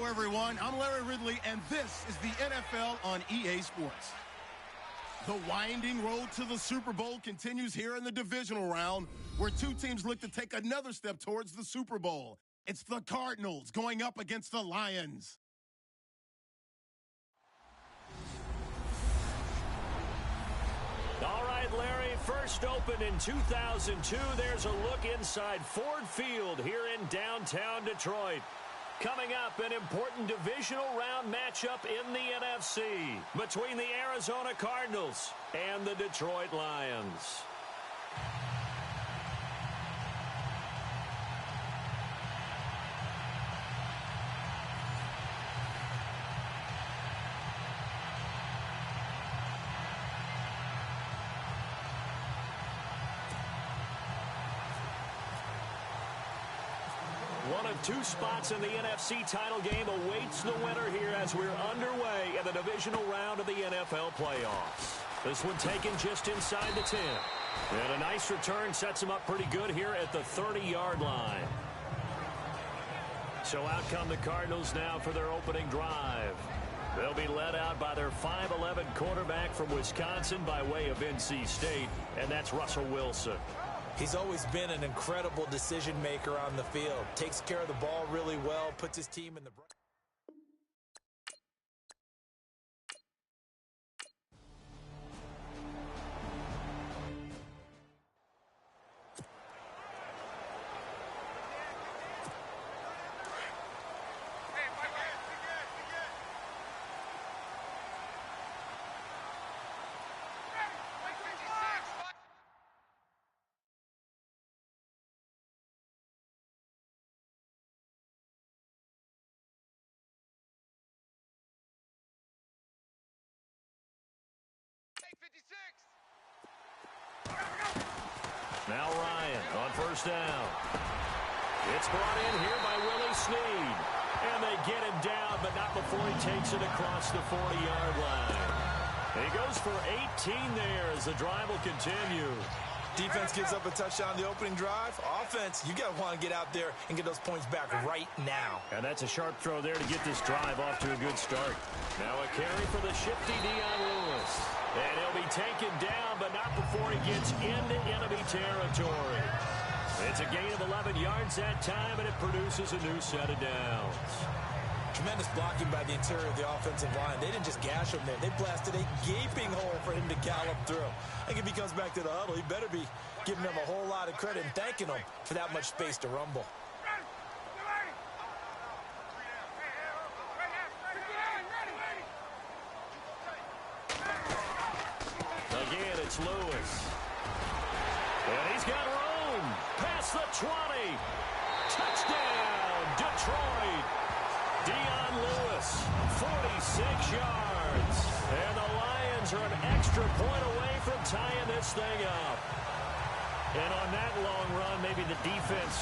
everyone. I'm Larry Ridley, and this is the NFL on EA Sports. The winding road to the Super Bowl continues here in the divisional round, where two teams look to take another step towards the Super Bowl. It's the Cardinals going up against the Lions. All right, Larry, first opened in 2002. There's a look inside Ford Field here in downtown Detroit. Coming up, an important divisional round matchup in the NFC between the Arizona Cardinals and the Detroit Lions. One of two spots in the NFC title game awaits the winner here as we're underway in the divisional round of the NFL playoffs. This one taken just inside the 10. And a nice return sets him up pretty good here at the 30-yard line. So out come the Cardinals now for their opening drive. They'll be led out by their 5'11" quarterback from Wisconsin by way of NC State, and that's Russell Wilson. He's always been an incredible decision maker on the field. Takes care of the ball really well, puts his team in the... Now Ryan on first down. It's brought in here by Willie Snead. And they get him down, but not before he takes it across the 40-yard line. He goes for 18 there as the drive will continue. Defense gives up a touchdown the opening drive. Offense, you got to want to get out there and get those points back right now. And that's a sharp throw there to get this drive off to a good start. Now a carry for the shifty Dion Lewis. And he'll be taken down, but not before he gets into enemy territory. It's a gain of 11 yards that time, and it produces a new set of downs. Tremendous blocking by the interior of the offensive line. They didn't just gash him there. They blasted a gaping hole for him to gallop through. I think if he comes back to the huddle, he better be giving them a whole lot of credit and thanking them for that much space to rumble. Again, it's Lewis. And he's got room. Past the 20. Touchdown, Detroit. Dion Lewis, 46 yards. And the Lions are an extra point away from tying this thing up. And on that long run, maybe the defense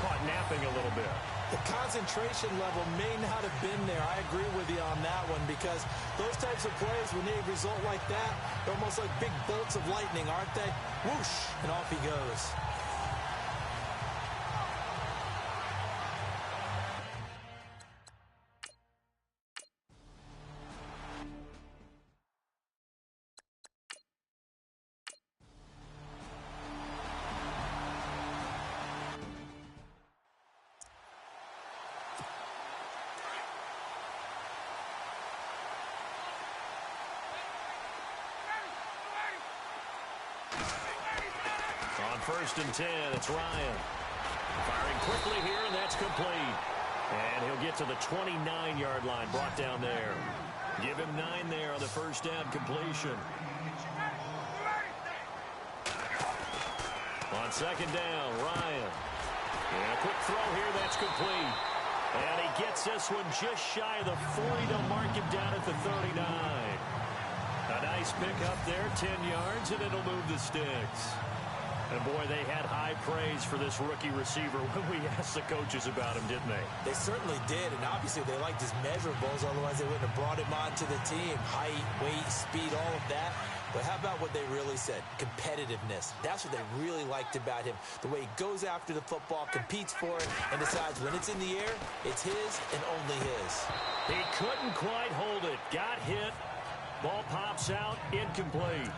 caught napping a little bit. The concentration level may not have been there. I agree with you on that one because those types of plays, when they result like that, they're almost like big bolts of lightning, aren't they? Whoosh, and off he goes. First and 10, it's Ryan. Firing quickly here, and that's complete. And he'll get to the 29-yard line, brought down there. Give him 9 there on the first down completion. On second down, Ryan. And a quick throw here, that's complete. And he gets this one just shy of the 40 to mark him down at the 39. A nice pickup there, 10 yards, and it'll move the sticks. And, boy, they had high praise for this rookie receiver when we asked the coaches about him, didn't they? They certainly did, and obviously they liked his measurables. Otherwise, they wouldn't have brought him onto the team. Height, weight, speed, all of that. But how about what they really said? Competitiveness. That's what they really liked about him. The way he goes after the football, competes for it, and decides when it's in the air, it's his and only his. He couldn't quite hold it. Got hit. Ball pops out. Incomplete.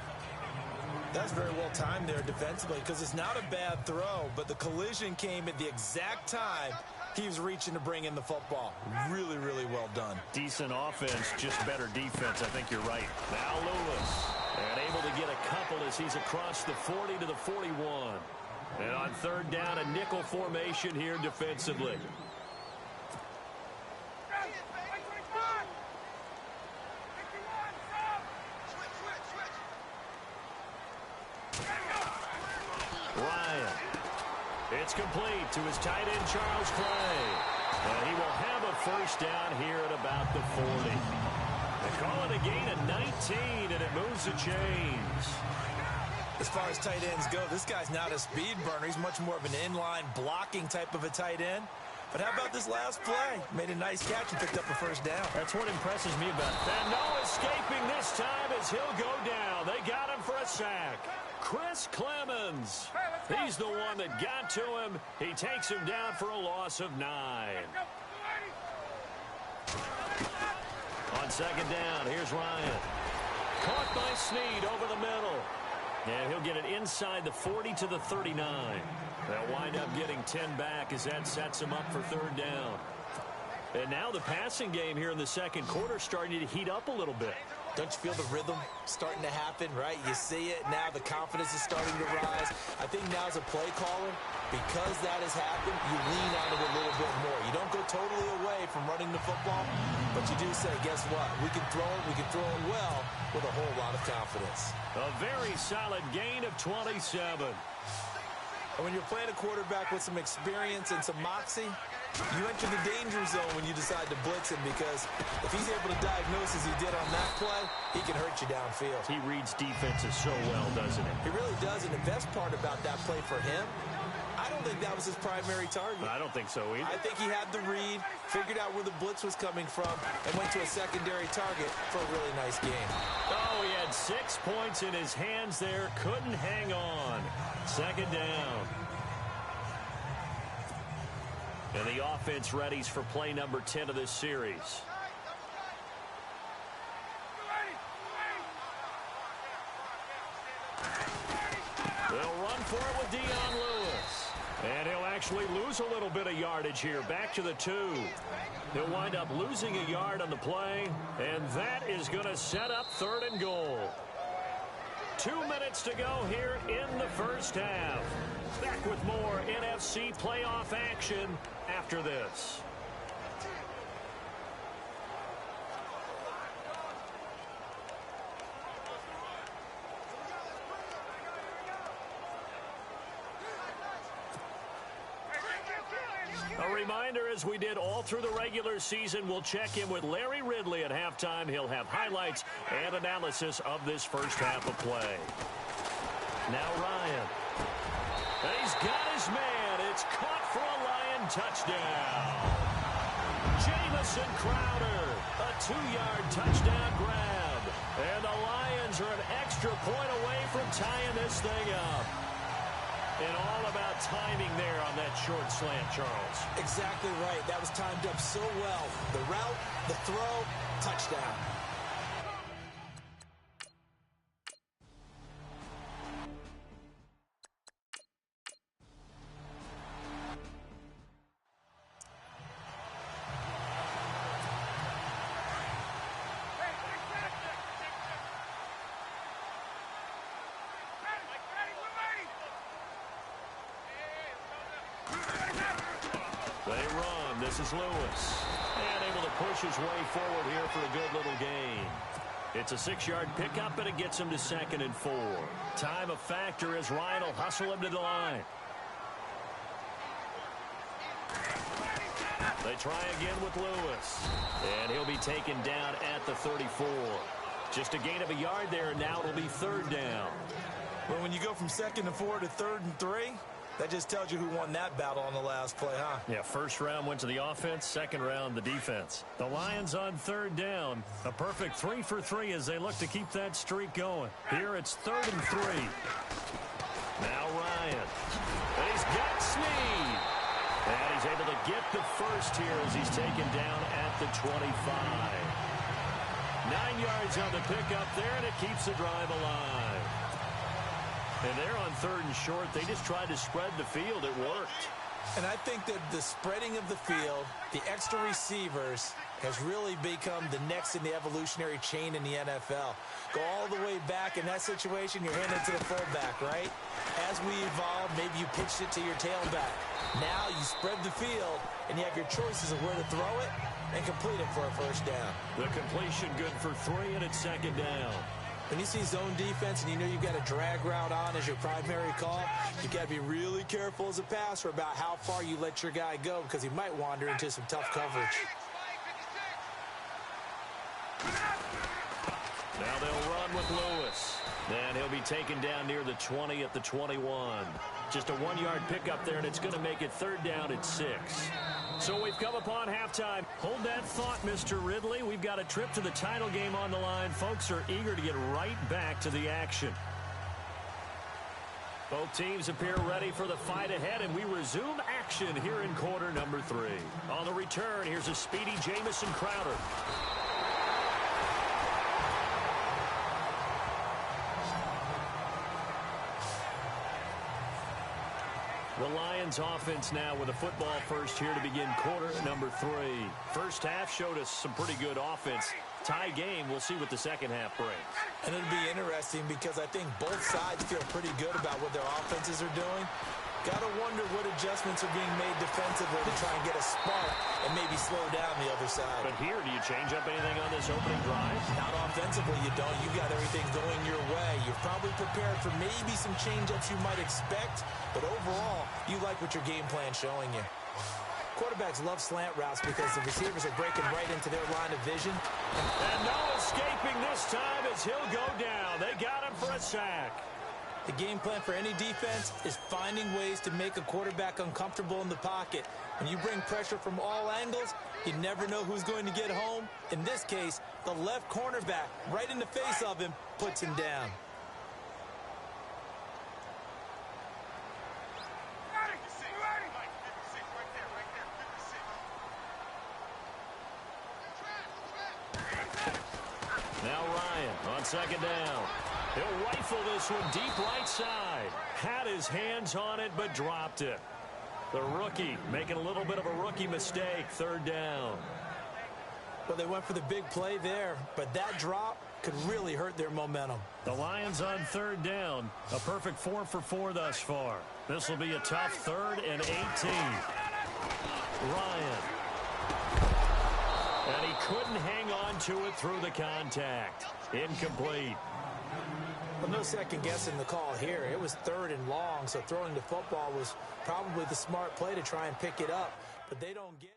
That's very well timed there defensively because it's not a bad throw, but the collision came at the exact time he was reaching to bring in the football. Really, really well done. Decent offense, just better defense. I think you're right. Now Lewis. And able to get a couple as he's across the 40 to the 41. And on third down, a nickel formation here defensively. Ryan. It's complete to his tight end, Charles Clay. And he will have a first down here at about the 40. They call it a gain of 19, and it moves the chains. As far as tight ends go, this guy's not a speed burner. He's much more of an inline blocking type of a tight end. But how about this last play? Made a nice catch and picked up a first down. That's what impresses me about it. And no escaping this time as he'll go down. They got him for a sack. Chris Clemens. He's the one that got to him. He takes him down for a loss of 9. On second down, here's Ryan. Caught by Snead over the middle. And he'll get it inside the 40 to the 39. They'll wind up getting 10 back as that sets him up for third down. And now the passing game here in the second quarter starting to heat up a little bit. Don't you feel the rhythm starting to happen, right? You see it now. The confidence is starting to rise. I think now as a play caller, because that has happened, you lean on it a little bit more. You don't go totally away from running the football, but you do say, guess what? We can throw it. We can throw it well with a whole lot of confidence. A very solid gain of 27. And when you're playing a quarterback with some experience and some moxie, you enter the danger zone when you decide to blitz him because if he's able to diagnose as he did on that play, he can hurt you downfield. He reads defenses so well, doesn't he? He really does, and the best part about that play for him, I don't think that was his primary target. I don't think so either. I think he had the read, figured out where the blitz was coming from, and went to a secondary target for a really nice game. Oh, he had 6 points in his hands there. Couldn't hang on. Second down. And the offense readies for play number 10 of this series. They'll run for it with Dion Lewis. And he'll actually lose a little bit of yardage here. Back to the 2. He'll wind up losing a yard on the play. And that is going to set up third and goal. 2 minutes to go here in the first half. Back with more NFC playoff action after this. A reminder, as we did all through the regular season, we'll check in with Larry Ridley at halftime. He'll have highlights and analysis of this first half of play. Now Ryan. And he's got his man. It's caught for a Lion touchdown. Jamison Crowder, a 2-yard touchdown grab. And the Lions are an extra point away from tying this thing up. And all about timing there on that short slant, Charles. Exactly right. That was timed up so well. The route, the throw, touchdown. They run. This is Lewis. And able to push his way forward here for a good little gain. It's a 6-yard pickup, and it gets him to 2nd and 4. Time a factor as Ryan will hustle him to the line. They try again with Lewis. And he'll be taken down at the 34. Just a gain of a yard there, and now it'll be 3rd down. Well, when you go from 2nd and 4 to 3rd and 3, That just tells you who won that battle on the last play, huh? Yeah, first round went to the offense, second round the defense. The Lions on third down. A perfect 3 for 3 as they look to keep that streak going. Here it's 3rd and 3. Now Ryan. And he's got Snead. And he's able to get the first here as he's taken down at the 25. 9 yards on the pickup there, and it keeps the drive alive. And they're on 3rd and short. They just tried to spread the field. It worked. And I think that the spreading of the field, the extra receivers, has really become the next in the evolutionary chain in the NFL. Go all the way back in that situation, you're handing it to the fullback, right? As we evolve, maybe you pitched it to your tailback. Now you spread the field, and you have your choices of where to throw it and complete it for a first down. The completion good for 3, and it's 2nd down. When you see zone defense and you know you've got a drag route on as your primary call, you've got to be really careful as a passer about how far you let your guy go because he might wander into some tough coverage. Now they'll run with Lewis. And he'll be taken down near the 20 at the 21. Just a 1-yard pickup there, and it's going to make it 3rd down at 6. So we've come upon halftime. Hold that thought, Mr. Ridley. We've got a trip to the title game on the line. Folks are eager to get right back to the action. Both teams appear ready for the fight ahead, and we resume action here in quarter number 3. On the return, here's a speedy Jamison Crowder. The Lions offense now with a football first here to begin quarter number 3. First half showed us some pretty good offense. Tie game, we'll see what the second half brings. And it'll be interesting because I think both sides feel pretty good about what their offenses are doing. Got to wonder what adjustments are being made defensively to try and get a spark and maybe slow down the other side. But here, do you change up anything on this opening drive? Not offensively, you don't. You got everything going your way. You're probably prepared for maybe some change-ups you might expect, but overall, you like what your game plan's showing you. Quarterbacks love slant routes because the receivers are breaking right into their line of vision. And no escaping this time as he'll go down. They got him for a sack. The game plan for any defense is finding ways to make a quarterback uncomfortable in the pocket. When you bring pressure from all angles, you never know who's going to get home. In this case, the left cornerback, right in the face of him, puts him down. Now Ryan on 2nd down. He'll rifle this one deep right side. Had his hands on it, but dropped it. The rookie making a little bit of a rookie mistake. 3rd down. Well, they went for the big play there, but that drop could really hurt their momentum. The Lions on 3rd down. A perfect 4 for 4 thus far. This will be a tough 3rd and 18. Ryan. And he couldn't hang on to it through the contact. Incomplete. Well, no second guessing the call here. It was 3rd and long, so throwing the football was probably the smart play to try and pick it up. But they don't get...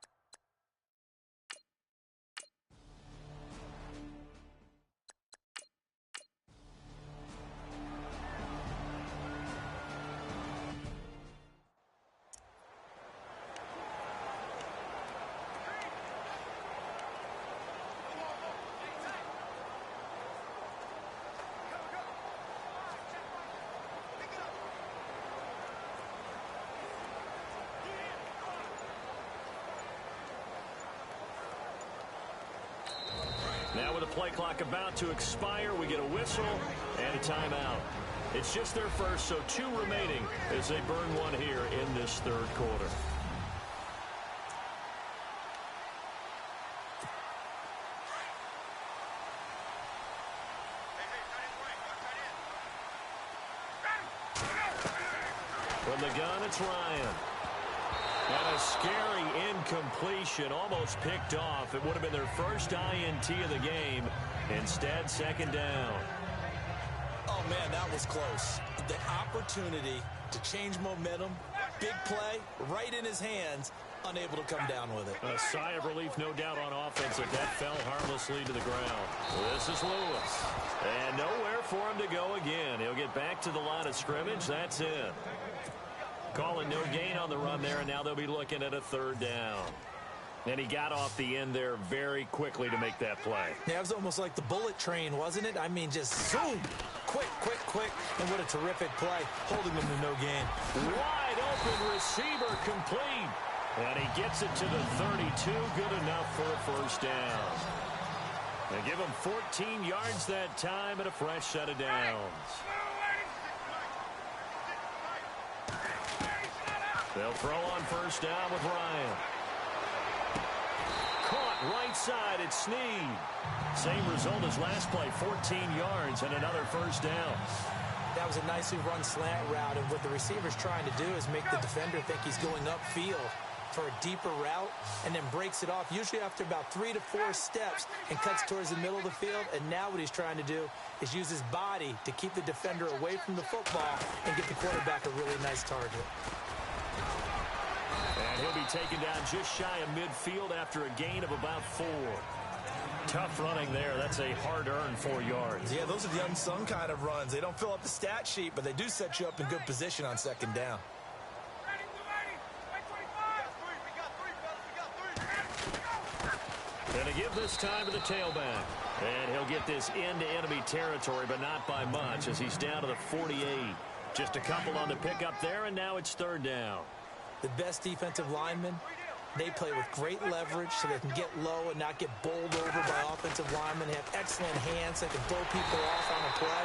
Now with the play clock about to expire, we get a whistle and a timeout. It's just their first, so 2 remaining as they burn one here in this 3rd quarter. From the gun, it's Ryan. And a scary incompletion, almost picked off. It would have been their first INT of the game. Instead, 2nd down. Oh, man, that was close. The opportunity to change momentum, big play, right in his hands, unable to come down with it. A sigh of relief, no doubt, on offense, that fell harmlessly to the ground. This is Lewis. And nowhere for him to go again. He'll get back to the line of scrimmage. That's it. Calling no gain on the run there, and now they'll be looking at a third down. And he got off the end there very quickly to make that play. Yeah, it was almost like the bullet train, wasn't it? I mean, just zoom. Quick, quick, quick. And what a terrific play, holding them to no gain. Wide open receiver complete. And he gets it to the 32. Good enough for a first down. They give him 14 yards that time and a fresh set of downs. They'll throw on first down with Ryan. Caught right side at Snead. Same result as last play, 14 yards and another first down. That was a nicely run slant route, and what the receiver's trying to do is make the defender think he's going upfield for a deeper route, and then breaks it off, usually after about 3 to 4 steps, and cuts towards the middle of the field. And now what he's trying to do is use his body to keep the defender away from the football and get the quarterback a really nice target. And he'll be taken down just shy of midfield after a gain of about 4. Tough running there. That's a hard-earned 4 yards. Yeah, those are the unsung kind of runs. They don't fill up the stat sheet, but they do set you up in good position on second down. And to give this time to the tailback. And he'll get this into enemy territory, but not by much, as he's down to the 48. Just a couple on the pickup there, and now it's third down. The best defensive linemen, they play with great leverage so they can get low and not get bowled over by offensive linemen. They have excellent hands that can blow people off on a play.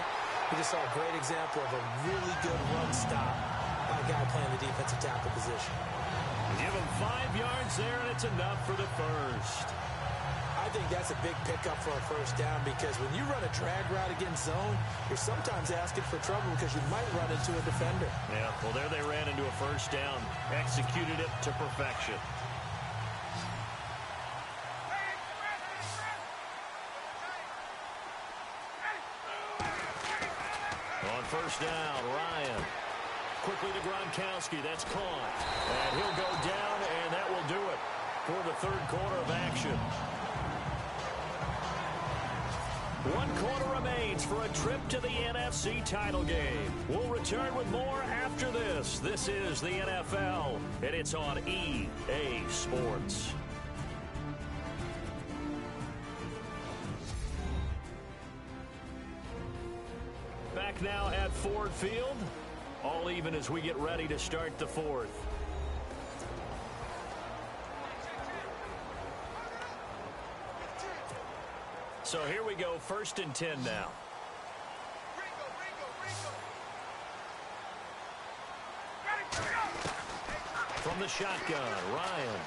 We just saw a great example of a really good run stop by a guy playing the defensive tackle position. Give him 5 yards there, and it's enough for the first. I think that's a big pickup for a first down, because when you run a drag route against zone, you're sometimes asking for trouble because you might run into a defender. Yeah, well, there they ran into a first down. Executed it to perfection. On first down, Ryan. Quickly to Gronkowski. That's caught. And he'll go down, and that will do it for the third quarter of action. 1 quarter remains for a trip to the NFC title game. We'll return with more after this. This is the NFL, and it's on EA Sports. Back now at Ford Field. All even as we get ready to start the fourth. So here we go, 1st and 10 now. From the shotgun, Ryan.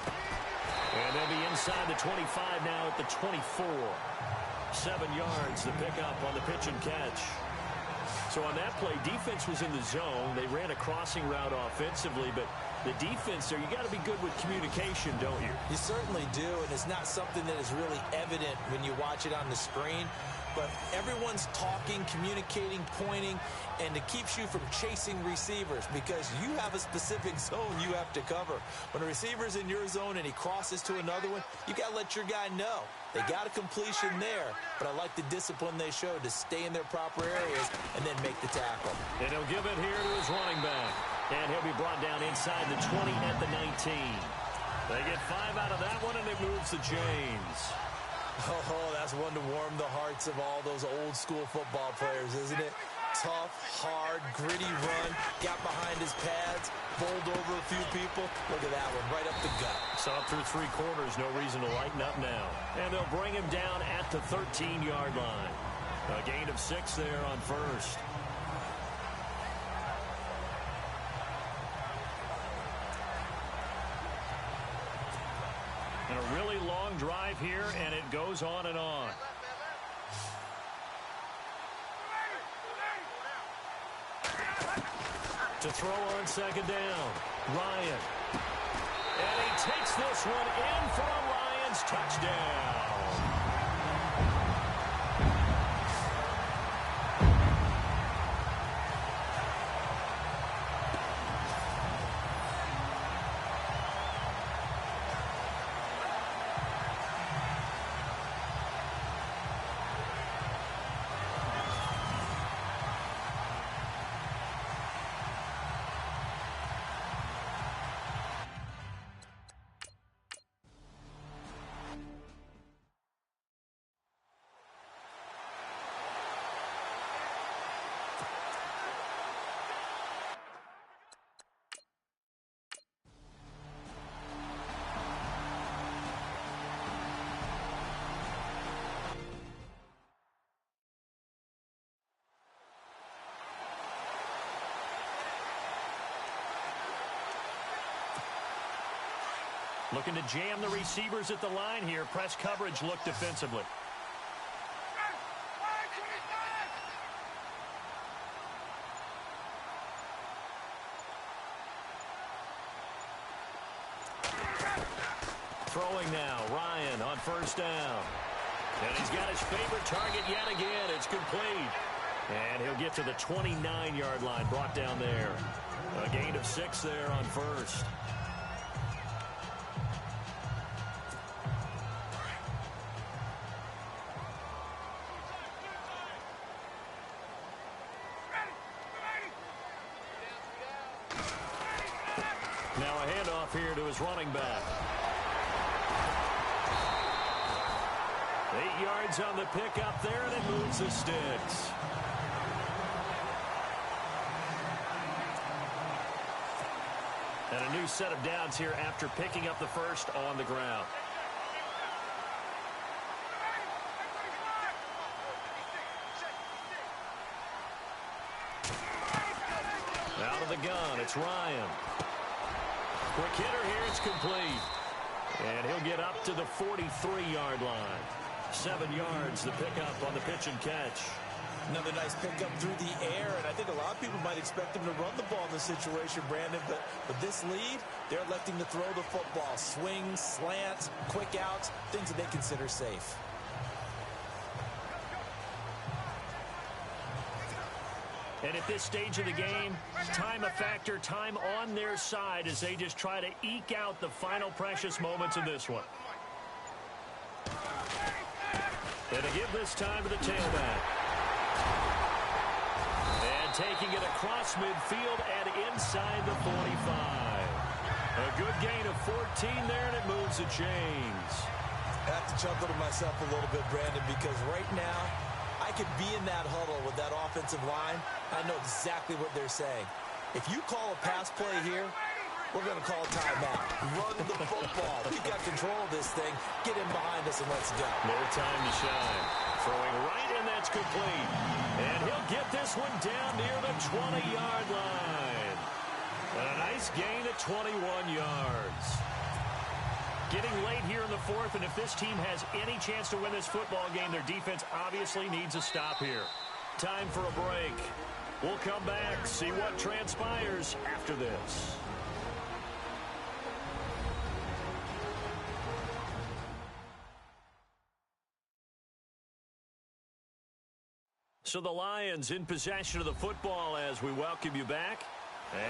And they'll be inside the 25 now at the 24. 7 yards, the pickup on the pitch and catch. So on that play, defense was in the zone. They ran a crossing route offensively, but the defense there, you got to be good with communication, don't you? You certainly do, and it's not something that is really evident when you watch it on the screen. But everyone's talking, communicating, pointing, and it keeps you from chasing receivers because you have a specific zone you have to cover. When a receiver's in your zone and he crosses to another one, you got to let your guy know. They got a completion there, but I like the discipline they showed to stay in their proper areas and then make the tackle. And he'll give it here to his running back. And he'll be brought down inside the 20 at the 19. They get 5 out of that one, and it moves to James. Oh, that's one to warm the hearts of all those old school football players, isn't it? Tough, hard, gritty run, got behind his pads, bowled over a few people. Look at that one, right up the gut. Saw it through 3 quarters, no reason to lighten up now. And they'll bring him down at the 13-yard line. A gain of 6 there on first. And a really long drive here, and it goes on and on. To throw on second down, Ryan. And he takes this one in for a Lions touchdown. Looking to jam the receivers at the line here. Press coverage look defensively. Throwing now, Ryan on first down. And he's got his favorite target yet again. It's complete. And he'll get to the 29-yard line, brought down there. A gain of 6 there on first. Now a handoff here to his running back. 8 yards on the pickup there, and it moves the sticks. And a new set of downs here after picking up the first on the ground. Out of the gun, it's Ryan. Quick hitter here, it's complete. And he'll get up to the 43-yard line. 7 yards, the pickup on the pitch and catch. Another nice pickup through the air, and I think a lot of people might expect him to run the ball in this situation, Brandon, but with this lead, they're electing to throw the football. Swings, slants, quick outs, things that they consider safe. And at this stage of the game, time a factor, time on their side as they just try to eke out the final precious moments in this one. And to give this time to the tailback. And taking it across midfield and inside the 45. A good gain of 14 there, and it moves the chains. I have to chuckle to myself a little bit, Brandon, because right now, I could be in that huddle with that offensive line. I know exactly what they're saying. If you call a pass play here, we're going to call a timeout. Run the football. We've got control of this thing. Get in behind us and let's go. No time to shine. Throwing right in, that's complete. And he'll get this one down near the 20-yard line. And a nice gain of 21 yards. Getting late here in the fourth, and if this team has any chance to win this football game, their defense obviously needs a stop here. Time for a break. We'll come back, see what transpires after this. So the Lions in possession of the football as we welcome you back.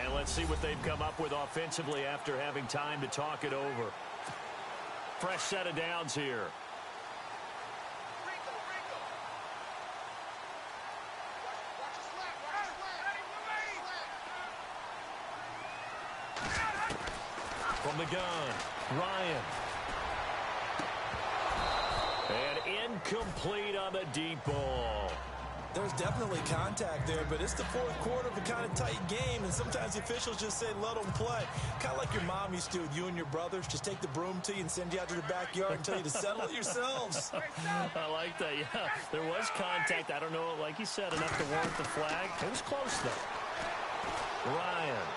And let's see what they've come up with offensively after having time to talk it over. Fresh set of downs here. From the gun, Ryan. And incomplete on the deep ball. There's definitely contact there, but it's the fourth quarter of a kind of tight game, and sometimes the officials just say, let them play. Kind of like your mom used to with you and your brothers. Just take the broom to you and send you out to the backyard and tell you to settle it yourselves. I like that, yeah. There was contact. I don't know, like you said, enough to warrant the flag. It was close, though. Ryan.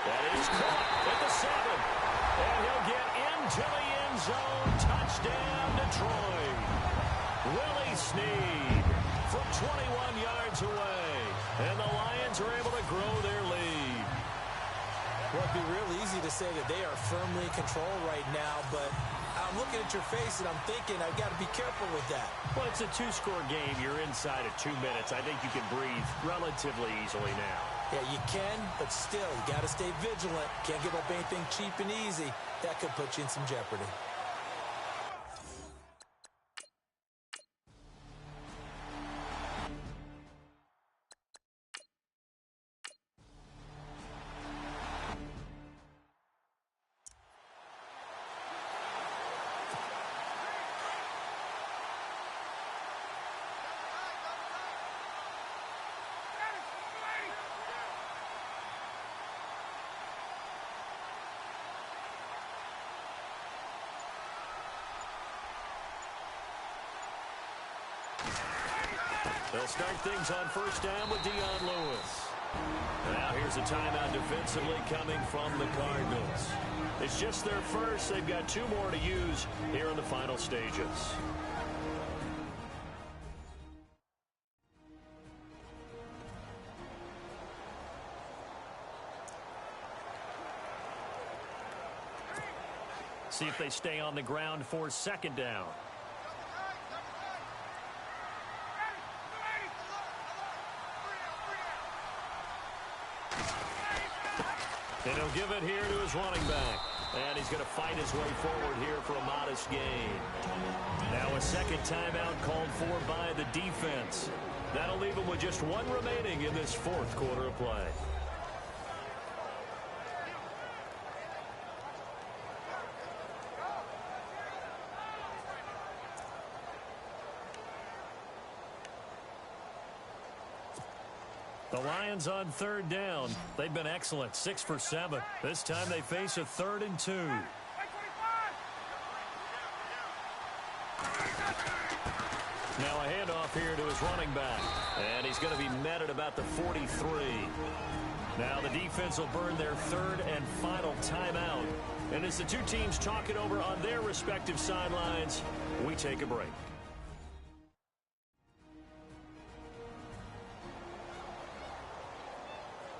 That is caught at the 7. And he'll get into the end zone. Touchdown, Detroit. Willie Snead from 21 yards away. And the Lions are able to grow their lead. Well, it'd be real easy to say that they are firmly in control right now, but I'm looking at your face and I'm thinking I've got to be careful with that. Well, it's a 2-score game. You're inside of 2 minutes. I think you can breathe relatively easily now. Yeah, you can, but still, you got to stay vigilant. Can't give up anything cheap and easy. That could put you in some jeopardy. They'll start things on first down with Dion Lewis. Now here's a timeout defensively coming from the Cardinals. It's just their first. They've got 2 more to use here in the final stages. See if they stay on the ground for second down. And he'll give it here to his running back. And he's going to fight his way forward here for a modest gain. Now a second timeout called for by the defense. That'll leave him with just 1 remaining in this 4th quarter of play. The Lions on 3rd down. They've been excellent, 6 for 7. This time they face a 3rd and 2. Now a handoff here to his running back. And he's going to be met at about the 43. Now the defense will burn their 3rd and final timeout. And as the 2 teams talk it over on their respective sidelines, we take a break.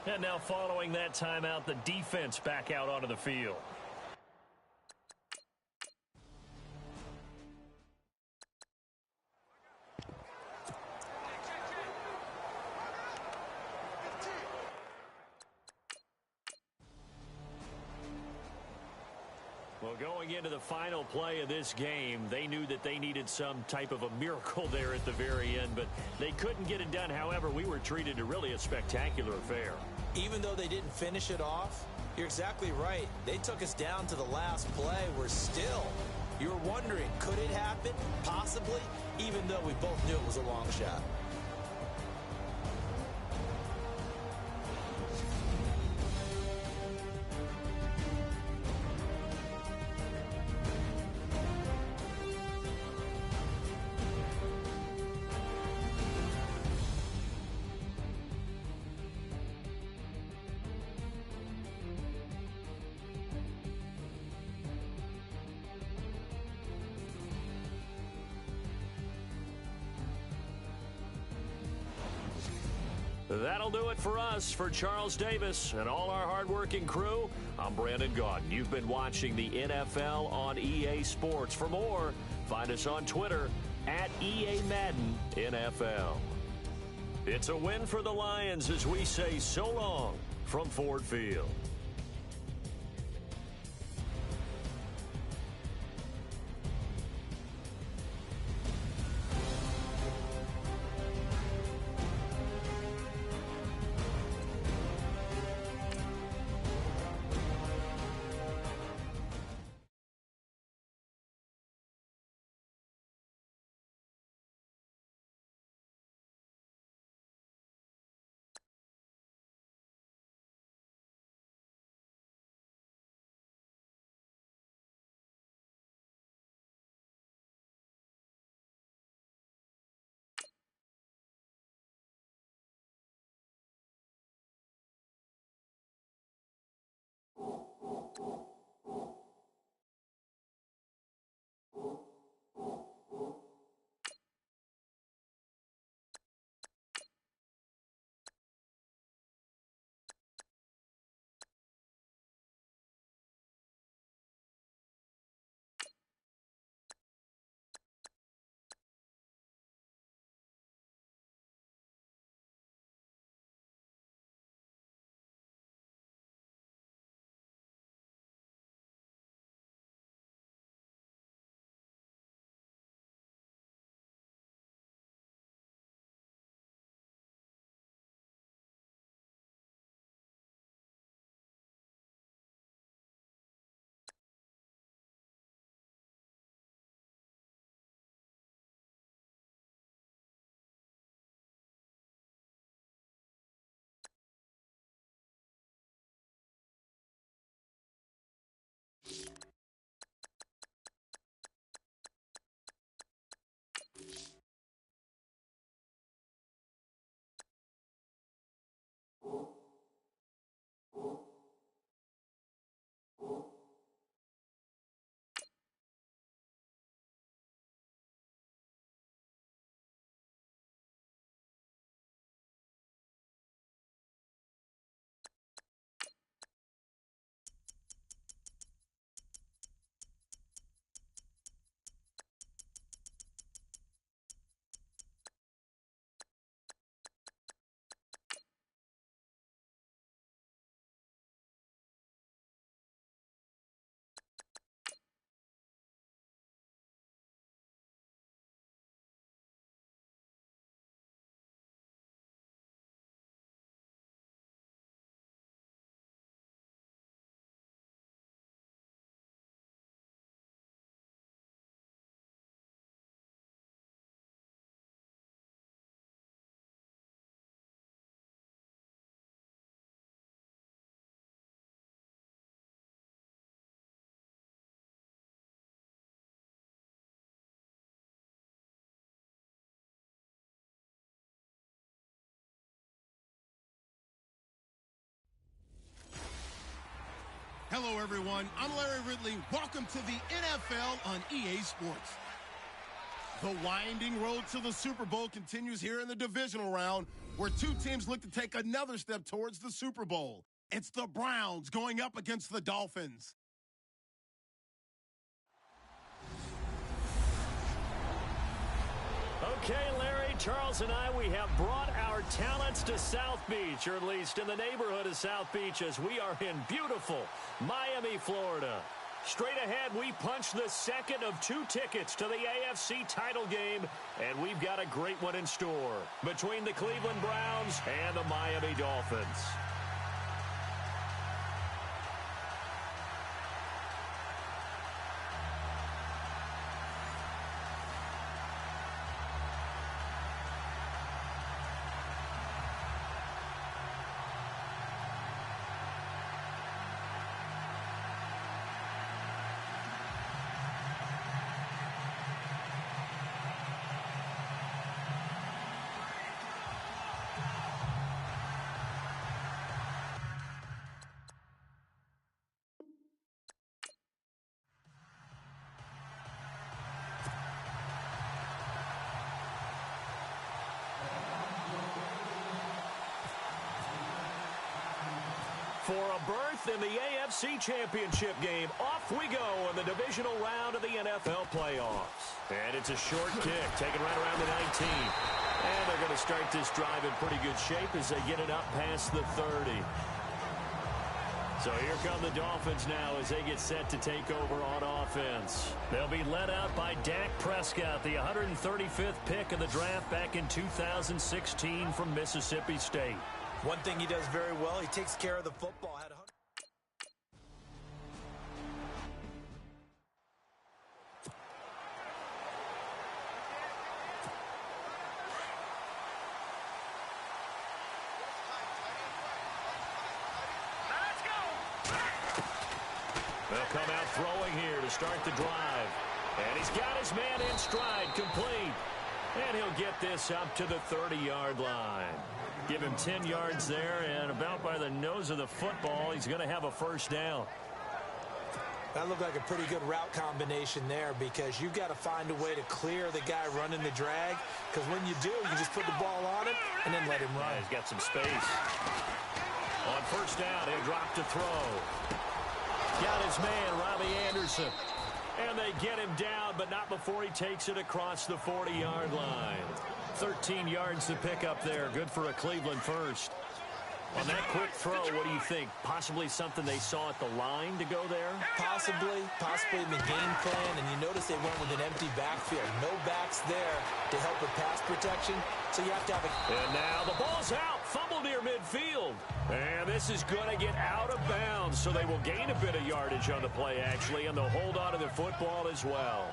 And now following that timeout, the defense back out onto the field. Well, going into the final play of this game, they knew that they needed some type of a miracle there at the very end, but they couldn't get it done. However, we were treated to really a spectacular affair. Even though they didn't finish it off, you're exactly right. They took us down to the last play. You're wondering, could it happen? Possibly, even though we both knew it was a long shot. That'll do it for us. For Charles Davis and all our hardworking crew, I'm Brandon Gaudin. You've been watching the NFL on EA Sports. For more, find us on Twitter at EA Madden NFL. It's a win for the Lions as we say so long from Ford Field. Hello, everyone. I'm Larry Ridley. Welcome to the NFL on EA Sports. The winding road to the Super Bowl continues here in the divisional round, where two teams look to take another step towards the Super Bowl. It's the Browns going up against the Dolphins. Okay, Larry, Charles and I, we have brought our talents to South Beach, or at least in the neighborhood of South Beach, as we are in beautiful Miami, Florida. Straight ahead, we punch the second of two tickets to the AFC title game, and we've got a great one in store between the Cleveland Browns and the Miami Dolphins. For a berth in the AFC Championship game, off we go in the divisional round of the NFL playoffs. And it's a short kick, taken right around the 19. And they're going to start this drive in pretty good shape as they get it up past the 30. So here come the Dolphins now as they get set to take over on offense. They'll be led out by Dak Prescott, the 135th pick of the draft back in 2016 from Mississippi State. One thing he does very well, he takes care of the football. They'll come out throwing here to start the drive. And he's got his man in stride, complete. And he'll get this up to the 30-yard line. Give him 10 yards there, and about by the nose of the football, he's going to have a first down. That looked like a pretty good route combination there, because you've got to find a way to clear the guy running the drag, because when you do, you just put the ball on him and then let him run. Yeah, he's got some space. On first down, he'll drop to throw. Got his man, Robbie Anderson. And they get him down, but not before he takes it across the 40-yard line. 13 yards to pick up there. Good for a Cleveland first. On that quick throw, what do you think? Possibly something they saw at the line to go there? Possibly in the game plan. And you notice they went with an empty backfield. No backs there to help with pass protection. So you have to have a... And now the ball's out. Fumble near midfield. And this is going to get out of bounds. So they will gain a bit of yardage on the play, actually. And they'll hold on to the football as well.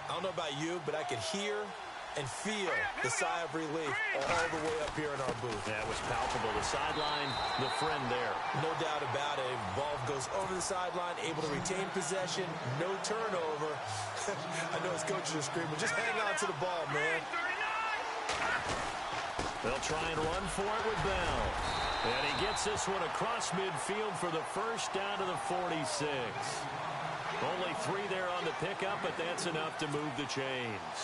I don't know about you, but I could hear and feel the sigh of relief all the way up here in our booth. That was palpable. The sideline, the friend there. No doubt about it. Ball goes over the sideline, able to retain possession, no turnover. I know his coaches are screaming, just hang on to the ball, man. They'll try and run for it with Bell. And he gets this one across midfield for the first down to the 46. Only 3 there on the pickup, but that's enough to move the chains.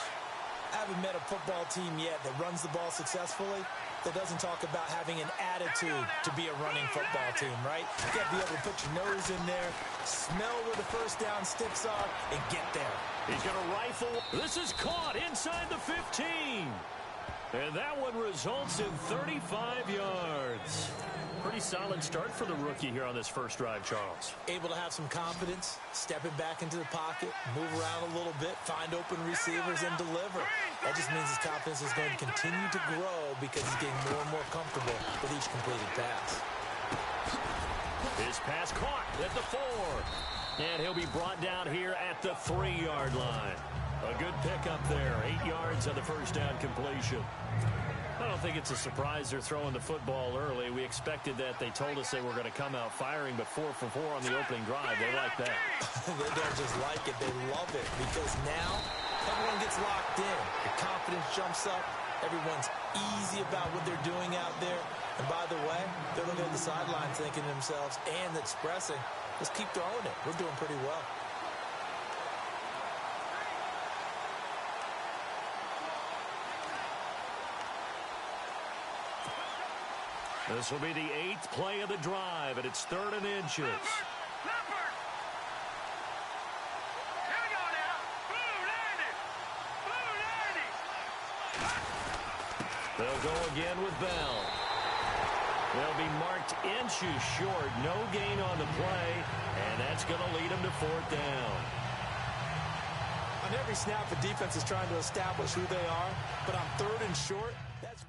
I haven't met a football team yet that runs the ball successfully that doesn't talk about having an attitude to be a running football team, right? You got to be able to put your nose in there, smell where the first down sticks are, and get there. He's going to rifle. This is caught inside the 15. And that one results in 35 yards. Pretty solid start for the rookie here on this first drive, Charles. Able to have some confidence, stepping back into the pocket, move around a little bit, find open receivers, and deliver. That just means his confidence is going to continue to grow because he's getting more and more comfortable with each completed pass. His pass caught at the 4. And he'll be brought down here at the 3-yard line. A good pickup there, 8 yards on the first down completion. I don't think it's a surprise they're throwing the football early. We expected that. They told us they were going to come out firing, but 4 for 4 on the opening drive. They like that. They don't just like it. They love it because now everyone gets locked in. The confidence jumps up. Everyone's easy about what they're doing out there. And by the way, they're looking at the sideline thinking to themselves and expressing, Just keep throwing it. We're doing pretty well. This will be the 8th play of the drive, and it's 3rd and inches. They'll go again with Bell. They'll be marked inches short. No gain on the play, and that's going to lead them to 4th down. On every snap, the defense is trying to establish who they are, but on 3rd and short, that's...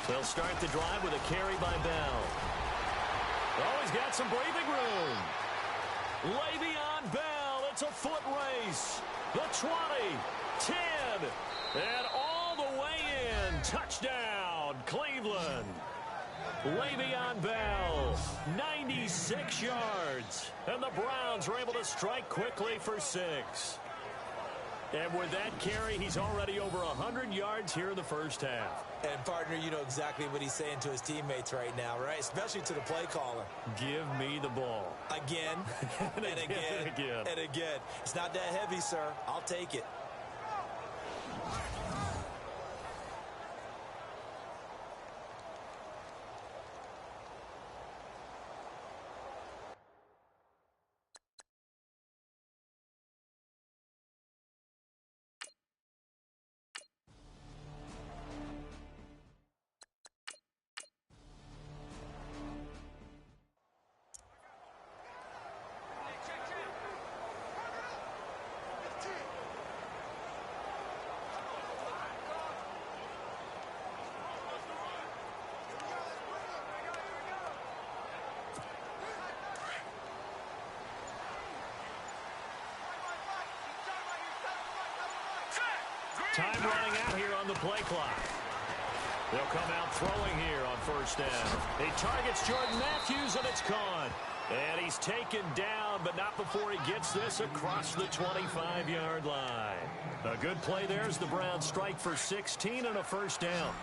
They'll start the drive with a carry by Bell. Oh, he's got some breathing room. Le'Veon Bell, it's a foot race. The 20, 10, and all the way in. Touchdown, Cleveland. Le'Veon Bell, 96 yards. And the Browns are able to strike quickly for 6. And with that carry, he's already over 100 yards here in the first half. And, partner, you know exactly what he's saying to his teammates right now, right? Especially to the play caller. Give me the ball. Again, and again, and again. It's not that heavy, sir. I'll take it. Time running out here on the play clock. They'll come out throwing here on 1st down. He targets Jordan Matthews, and it's caught. And he's taken down, but not before he gets this across the 25-yard line. A good play there as the Browns strike for 16 and a 1st down.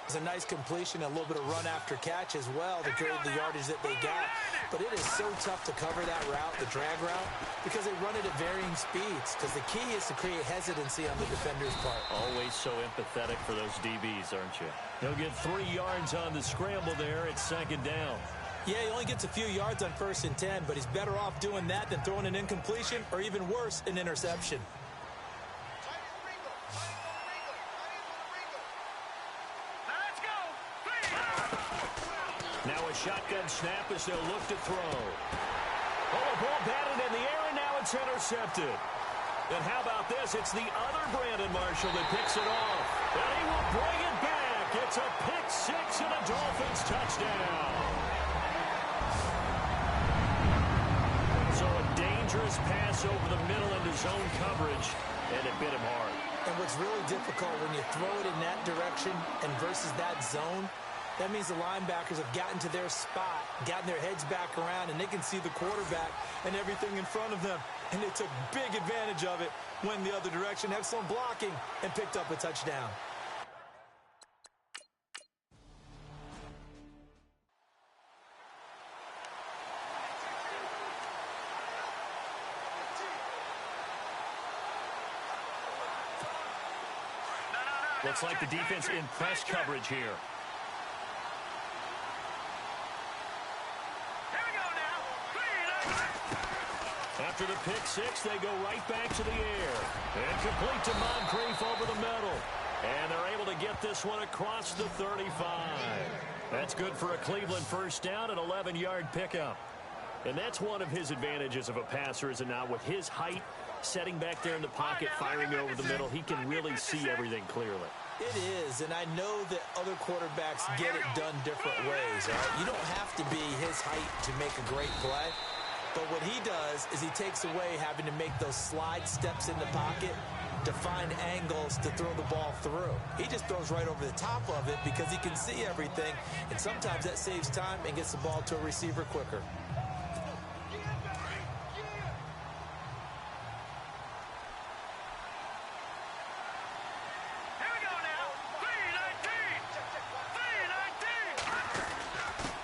It's a nice completion, a little bit of run after catch as well to create the yardage that they got. But it is so tough to cover that route, the drag route, because they run it at varying speeds. Because the key is to create hesitancy on the defender's part. Always so empathetic for those DBs, aren't you? He'll get 3 yards on the scramble there. It's 2nd down. Yeah, he only gets a few yards on 1st and 10, but he's better off doing that than throwing an incompletion or even worse, an interception. Now a shotgun snap as they'll look to throw. Oh, a ball batted in the air, and now it's intercepted. And how about this? It's the other Brandon Marshall that picks it off. And he will bring it back. It's a pick 6 and a Dolphins touchdown. So a dangerous pass over the middle into zone coverage, and it bit him hard. And what's really difficult when you throw it in that direction and versus that zone, that means the linebackers have gotten to their spot, gotten their heads back around, and they can see the quarterback and everything in front of them. And they took big advantage of it, went the other direction, excellent blocking, and picked up a touchdown. Looks like the defense in press coverage here. After the pick 6, they go right back to the air. And complete to Moncrief over the middle. And they're able to get this one across the 35. That's good for a Cleveland 1st down, an 11-yard pickup. And that's one of his advantages of a passer, is it not? With his height, setting back there in the pocket, firing over the middle, he can really see everything clearly. It is, and I know that other quarterbacks get it done different ways. All right? You don't have to be his height to make a great play. But what he does is he takes away having to make those slide steps in the pocket to find angles to throw the ball through. He just throws right over the top of it because he can see everything, and sometimes that saves time and gets the ball to a receiver quicker.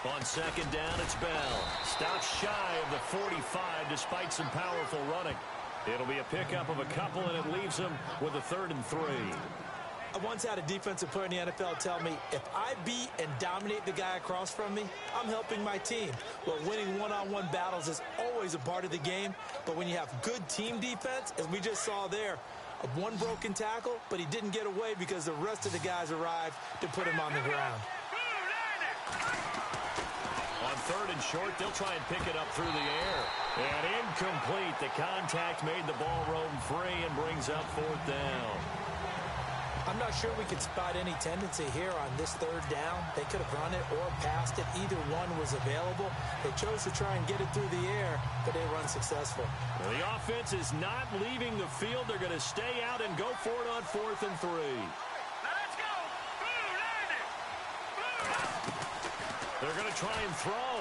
On second down, it's Bell. Stops shy of the 45 despite some powerful running. It'll be a pickup of a couple, and it leaves him with a 3rd and 3. I once had a defensive player in the NFL tell me, if I beat and dominate the guy across from me, I'm helping my team. Well, winning one-on-one battles is always a part of the game, but when you have good team defense, as we just saw there, one broken tackle, but he didn't get away because the rest of the guys arrived to put him on the ground. On 3rd and short, they'll try and pick it up through the air. And incomplete. The contact made the ball roam free and brings up 4th down. I'm not sure we could spot any tendency here on this 3rd down. They could have run it or passed it. Either one was available. They chose to try and get it through the air, but they were unsuccessful. Well, the offense is not leaving the field. They're going to stay out and go for it on 4th and 3. They're going to try and throw.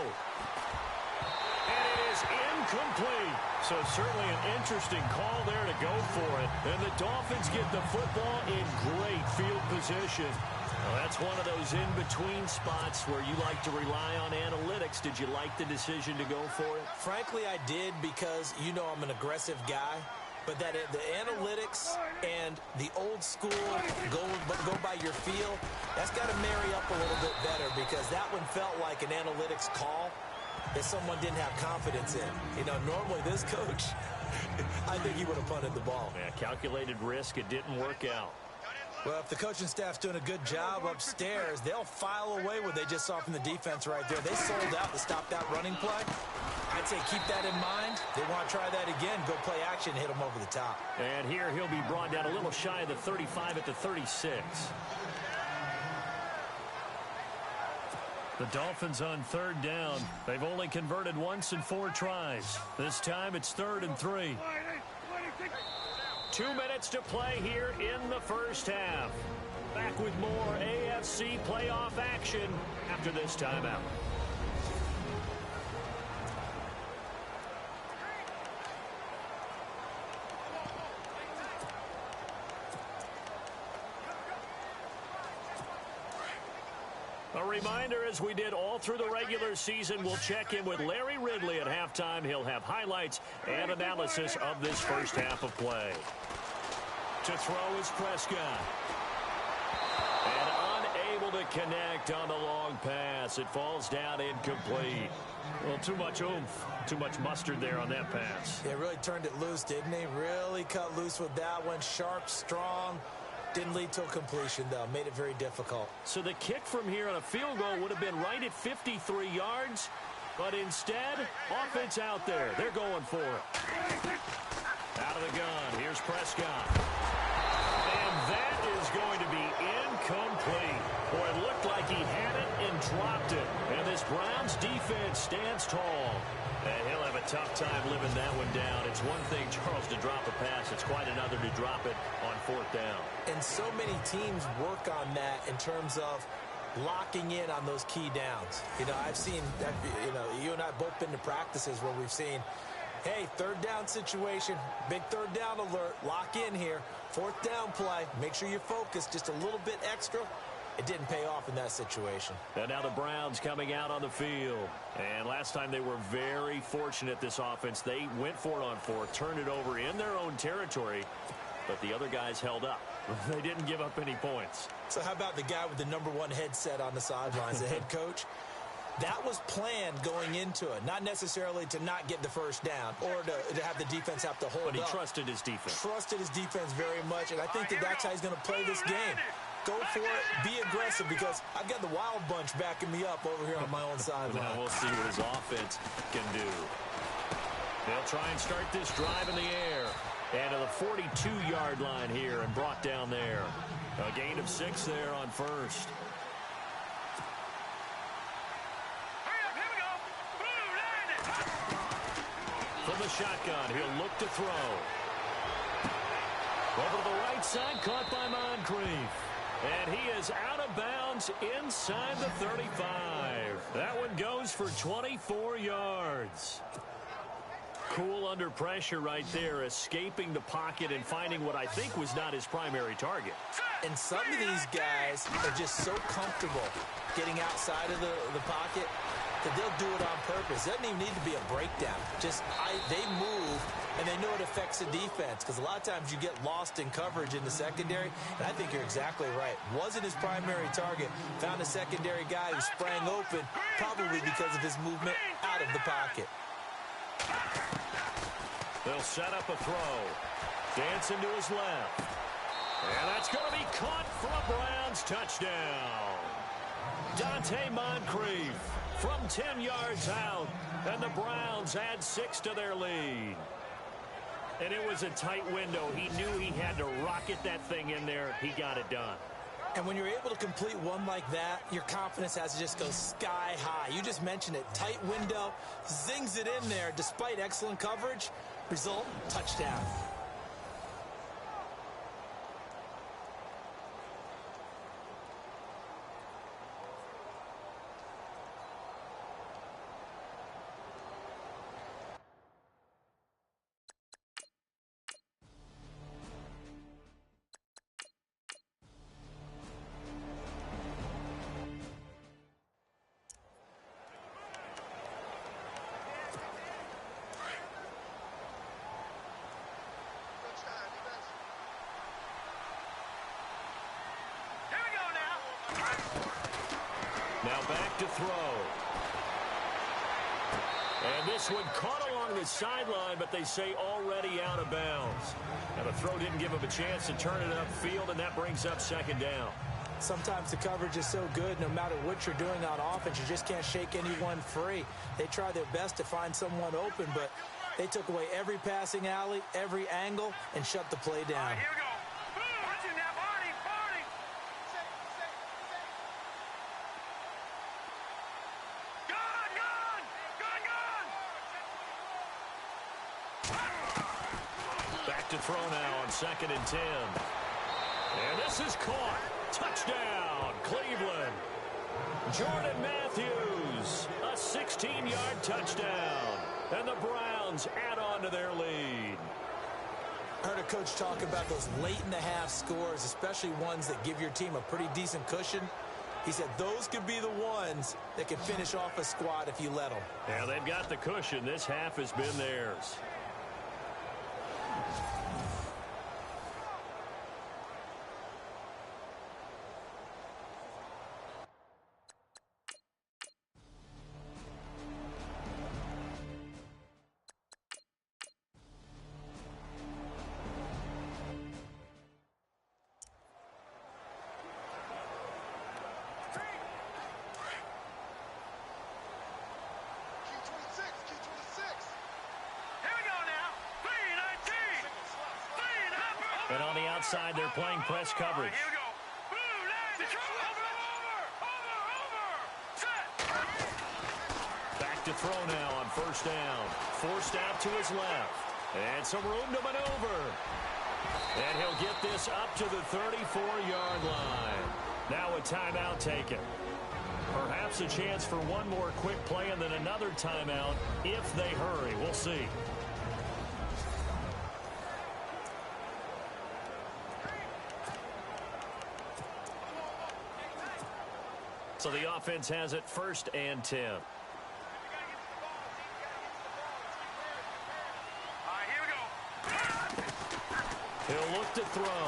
And it is incomplete. So certainly an interesting call there to go for it. And the Dolphins get the football in great field position. Well, that's one of those in-between spots where you like to rely on analytics. Did you like the decision to go for it? Frankly, I did, because you know I'm an aggressive guy. But that the analytics and the old school go by your feel, that's got to marry up a little bit better, because that one felt like an analytics call that someone didn't have confidence in. You know, normally this coach, I think he would have punted the ball. Yeah, calculated risk. It didn't work out. Well, if the coaching staff's doing a good job upstairs, they'll file away what they just saw from the defense right there. They sold out to stop that running play. I'd say keep that in mind. They want to try that again. Go play action, hit them over the top. And here he'll be brought down a little shy of the 35 at the 36. The Dolphins on 3rd down. They've only converted once in 4 tries. This time it's 3rd and 3. 2 minutes to play here in the first half. Back with more AFC playoff action after this timeout. A reminder, as we did all through the regular season, we'll check in with Larry Ridley at halftime. He'll have highlights and analysis of this first half of play. To throw is Prescott. And unable to connect on the long pass. It falls down incomplete. Well, too much oomph, too much mustard there on that pass. They really turned it loose, didn't he? Really cut loose with that one. Sharp, strong. Didn't lead to a completion, though. Made it very difficult. So the kick from here on a field goal would have been right at 53 yards. But instead, offense out there. They're going for it. Out of the gun. Here's Prescott. And that is going to be incomplete. Boy, it looked like he had it and dropped it. And this Browns defense stands tall. And he'll have a tough time living that one down. It's one thing, Charles, to drop a pass. It's quite another to drop it on 4th down. And so many teams work on that in terms of locking in on those key downs. You know, I've seen, you and I both been to practices where we've seen, hey, 3rd down situation, big 3rd down alert, lock in here. 4th down play, make sure you're focused just a little bit extra. It didn't pay off in that situation. And now the Browns coming out on the field. And last time they were very fortunate, this offense. They went for it on 4th, turned it over in their own territory, but the other guys held up. They didn't give up any points. So how about the guy with the #1 headset on the sidelines, the head coach? That was planned going into it, not necessarily to not get the first down or to have the defense have to hold up. But he trusted his defense. Trusted his defense very much, and I think that's how he's going to play this game. Go for it, be aggressive, because I've got the Wild Bunch backing me up over here on my own sideline. Now we'll see what his offense can do. They'll try and start this drive in the air. And to the 42-yard line here and brought down there. A gain of 6 there on 1st. From the shotgun, he'll look to throw. Over to the right side, caught by Moncrief. And he is out of bounds inside the 35. That one goes for 24 yards. Cool under pressure right there, escaping the pocket and finding what I think was not his primary target. And some of these guys are just so comfortable getting outside of the pocket that they'll do it on purpose. It doesn't even need to be a breakdown. They move, and they know it affects the defense, because a lot of times you get lost in coverage in the secondary, and I think you're exactly right. Wasn't his primary target. Found a secondary guy who sprang open, probably because of his movement out of the pocket. They'll set up a throw. Dancing to his left. And that's going to be caught for a Browns touchdown. Dante Moncrief from 10 yards out. And the Browns add 6 to their lead. And it was a tight window. He knew he had to rocket that thing in there. He got it done. And when you're able to complete one like that, your confidence has to just go sky high. You just mentioned it. Tight window, zings it in there despite excellent coverage. Result, touchdown. Now back to throw. And this one caught along the sideline, but they say already out of bounds. Now the throw didn't give him a chance to turn it upfield, and that brings up second down. Sometimes the coverage is so good, no matter what you're doing on offense, you just can't shake anyone free. They try their best to find someone open, but they took away every passing alley, every angle, and shut the play down. All right, here we go. Watching now, party. Back to throw now on 2nd and 10. And this is caught. Touchdown, Cleveland. Jordan Matthews, a 16-yard touchdown. And the Browns add on to their lead. I heard a coach talk about those late-in-the-half scores, especially ones that give your team a pretty decent cushion. He said those could be the ones that can finish off a squad if you let them. Yeah, they've got the cushion. This half has been theirs. And on the outside, they're playing press coverage. Here we go. Back to throw now on 1st down. Forced out to his left. And some room to maneuver. And he'll get this up to the 34-yard line. Now a timeout taken. Perhaps a chance for one more quick play and then another timeout if they hurry. We'll see. So the offense has it 1st and 10. All right, here we go. He'll look to throw.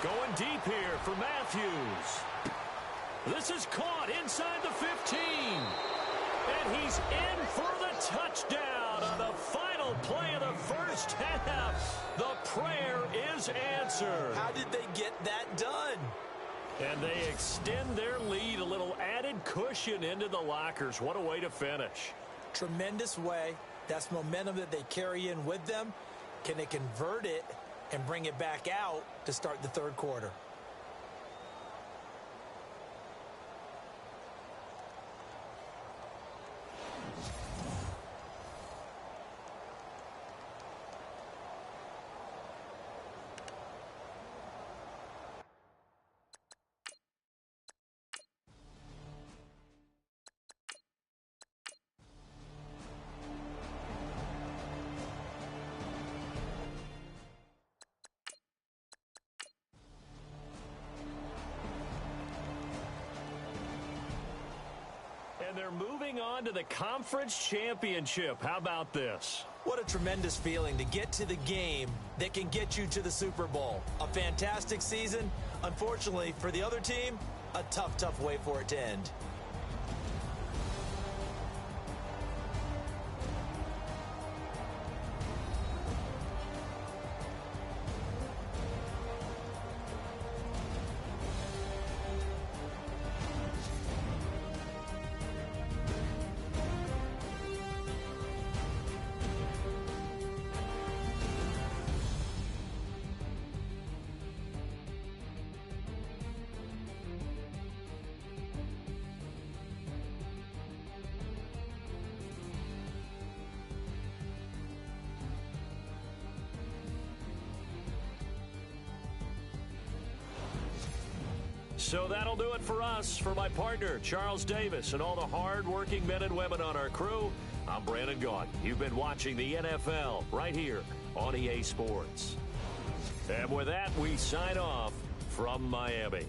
Going deep here for Matthews. This is caught inside the 15. And he's in for the touchdown on the final play of the first half. The prayer is answered. How did they get that done? And they extend their lead, a little added cushion into the lockers. What a way to finish. Tremendous way. That's momentum that they carry in with them. Can they convert it and bring it back out to start the 3rd quarter? moving on to the conference championship. How about this? What a tremendous feeling to get to the game that can get you to the Super Bowl. A fantastic season. Unfortunately, for the other team, a tough, tough way for it to end. So that'll do it for us. For my partner, Charles Davis, and all the hard-working men and women on our crew, I'm Brandon Gaughan. You've been watching the NFL right here on EA Sports. And with that, we sign off from Miami.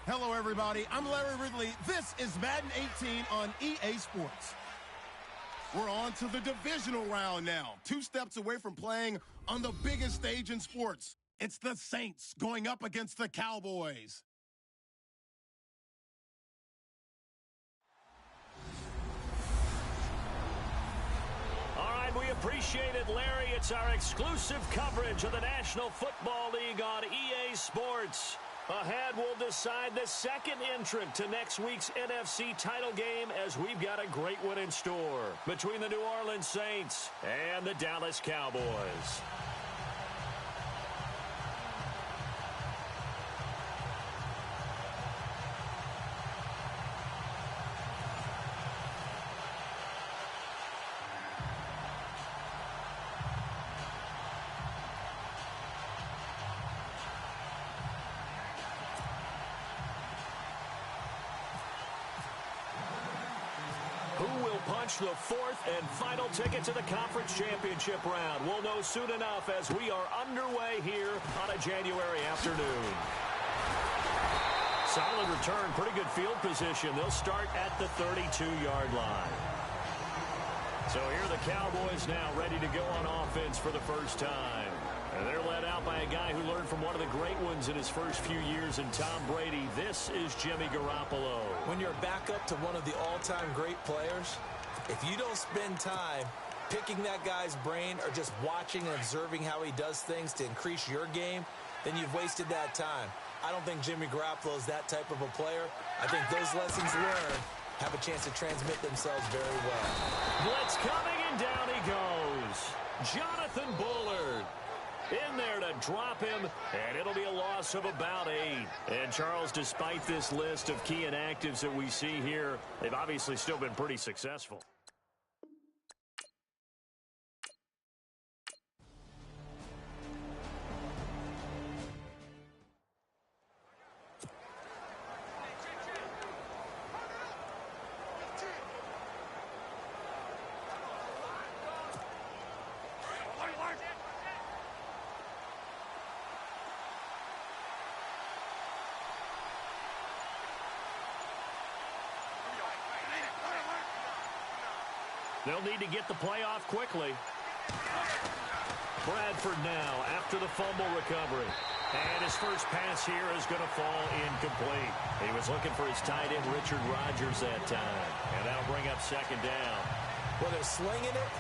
Hello, everybody. I'm Larry Ridley. This is Madden 18 on EA Sports. We're on to the divisional round now. 2 steps away from playing on the biggest stage in sports. It's the Saints going up against the Cowboys. All right, we appreciate it, Larry. It's our exclusive coverage of the National Football League on EA Sports. Ahead, we'll decide the second entrant to next week's NFC title game, as we've got a great one in store between the New Orleans Saints and the Dallas Cowboys. Who will punt punch the fourth and final ticket to the conference championship round. We'll know soon enough as we are underway here on a January afternoon. Solid return, pretty good field position. They'll start at the 32-yard line. So here are the Cowboys now ready to go on offense for the first time. And they're led out by a guy who learned from one of the great ones in his first few years in Tom Brady. This is Jimmy Garoppolo. When you're back up to one of the all-time great players, if you don't spend time picking that guy's brain or just watching and observing how he does things to increase your game, then you've wasted that time. I don't think Jimmy Garoppolo is that type of a player. I think those lessons learned have a chance to transmit themselves very well. Blitz coming, and down he goes. Jonathan Bullard in there to drop him, and it'll be a loss of about 8. And, Charles, despite this list of key inactives that we see here, they've obviously still been pretty successful. They'll need to get the play off quickly. Bradford now after the fumble recovery. And his first pass here is going to fall incomplete. He was looking for his tight end, Richard Rodgers, that time. And that'll bring up second down. Well, they're slinging it,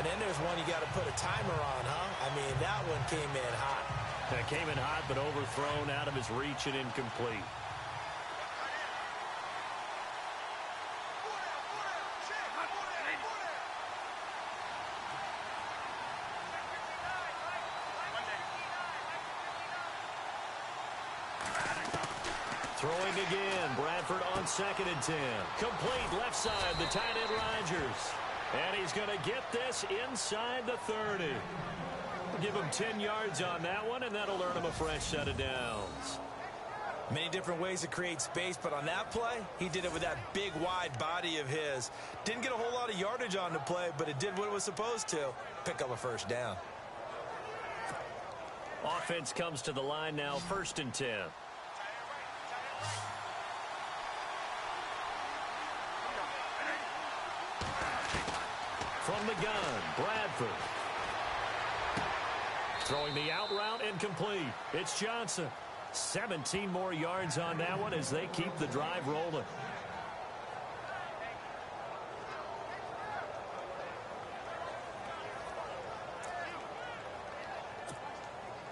and then there's one you got to put a timer on, huh? I mean, that one came in hot. That came in hot, but overthrown out of his reach and incomplete. Throwing again. Bradford on 2nd and 10. Complete left side, the tight end Rodgers. And he's going to get this inside the 30. Give him 10 yards on that one, and that'll earn him a fresh set of downs. Many different ways to create space, but on that play, he did it with that big, wide body of his. Didn't get a whole lot of yardage on the play, but it did what it was supposed to. Pick up a first down. Offense comes to the line now, 1st and 10. From the gun, Bradford. Throwing the out route incomplete. It's Johnson. 17 more yards on that one as they keep the drive rolling.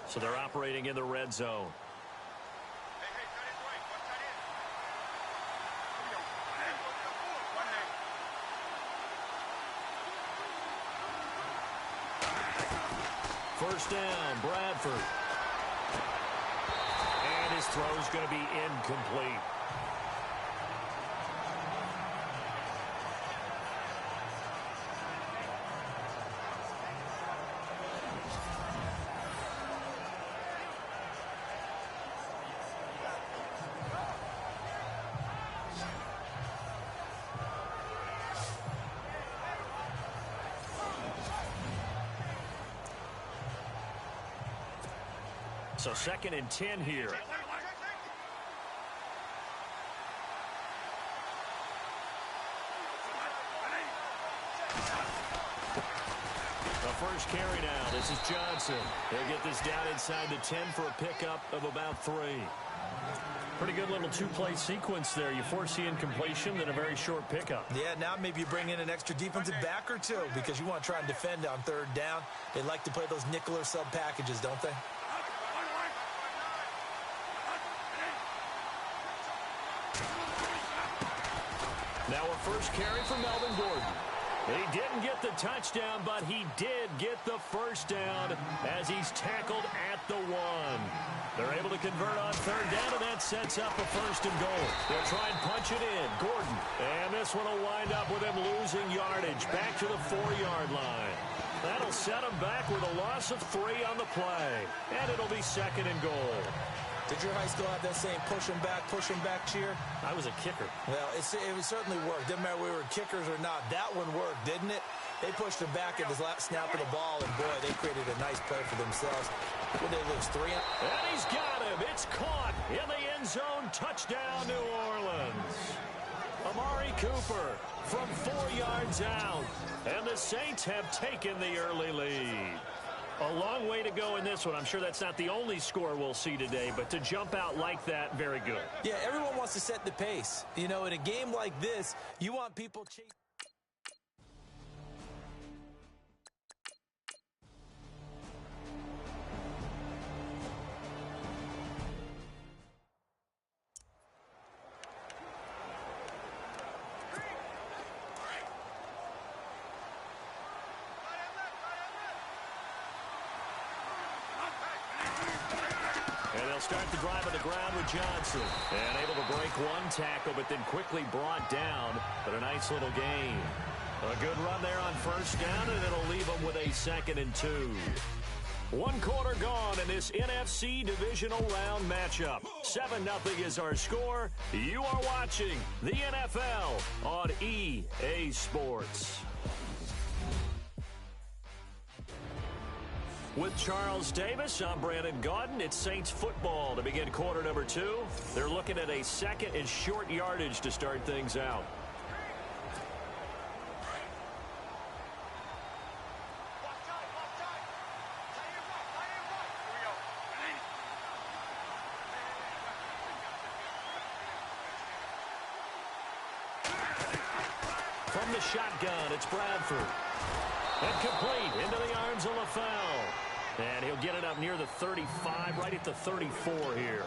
So they're operating in the red zone. First down, Bradford. And his throw's going to be incomplete. So 2nd and 10 here. The first carry now. This is Johnson. He'll get this down inside the 10 for a pickup of about 3. Pretty good little two-play sequence there. You force the incompletion, then a very short pickup. Yeah, now maybe you bring in an extra defensive back or two because you want to try and defend on 3rd down. They like to play those nickel or sub packages, don't they? Now a first carry for Melvin Gordon. He didn't get the touchdown, but he did get the first down as he's tackled at the 1. They're able to convert on 3rd down, and that sets up a 1st and goal. They'll try and punch it in. Gordon. And this one will wind up with him losing yardage back to the 4-yard line. That'll set him back with a loss of 3 on the play. And it'll be 2nd and goal. Did your high school have that same push them back cheer? I was a kicker. Well, it certainly worked. Didn't matter whether we were kickers or not. That one worked, didn't it? They pushed him back at the last snap of the ball, and boy, they created a nice play for themselves. Would they lose 3? And he's got him. It's caught in the end zone. Touchdown, New Orleans. Amari Cooper from 4 yards out. And the Saints have taken the early lead. A long way to go in this one. I'm sure that's not the only score we'll see today, but to jump out like that, very good. Yeah, everyone wants to set the pace. You know, in a game like this, you want people chasing. Start the drive on the ground with Johnson. And able to break one tackle, but then quickly brought down. But a nice little gain. A good run there on first down, and it'll leave them with a 2nd and 2. 1 quarter gone in this NFC divisional round matchup. 7-0 is our score. You are watching the NFL on EA Sports. With Charles Davis, I'm Brandon Gaudin. It's Saints football to begin quarter number 2. They're looking at a 2nd and short yardage to start things out. From the shotgun, it's Bradford. And complete into the arms of LaFell. And he'll get it up near the 35, right at the 34 here.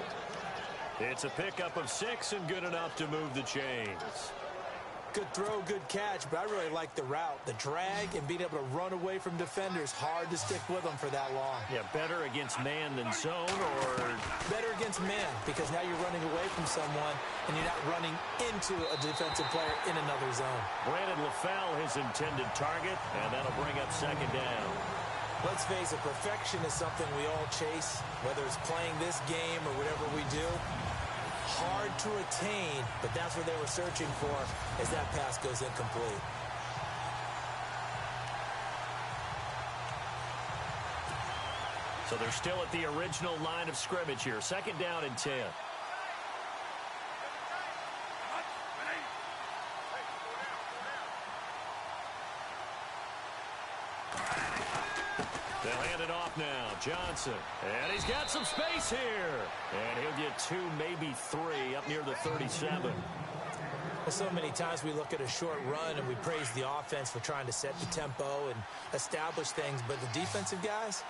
It's a pickup of 6 and good enough to move the chains. Good throw, good catch, but I really like the route. The drag and being able to run away from defenders. Hard to stick with them for that long. Yeah, better against man than zone, or? Better against man, because now you're running away from someone and you're not running into a defensive player in another zone. Brandon LaFell, his intended target, and that'll bring up 2nd down. Let's face it, perfection is something we all chase, whether it's playing this game or whatever we do. Hard to attain, but that's what they were searching for as that pass goes incomplete. So they're still at the original line of scrimmage here. 2nd down and 10. They'll hand it off now. Johnson. And he's got some space here. And he'll get 2, maybe 3 up near the 37. Well, so many times we look at a short run and we praise the offense for trying to set the tempo and establish things. But the defensive guys,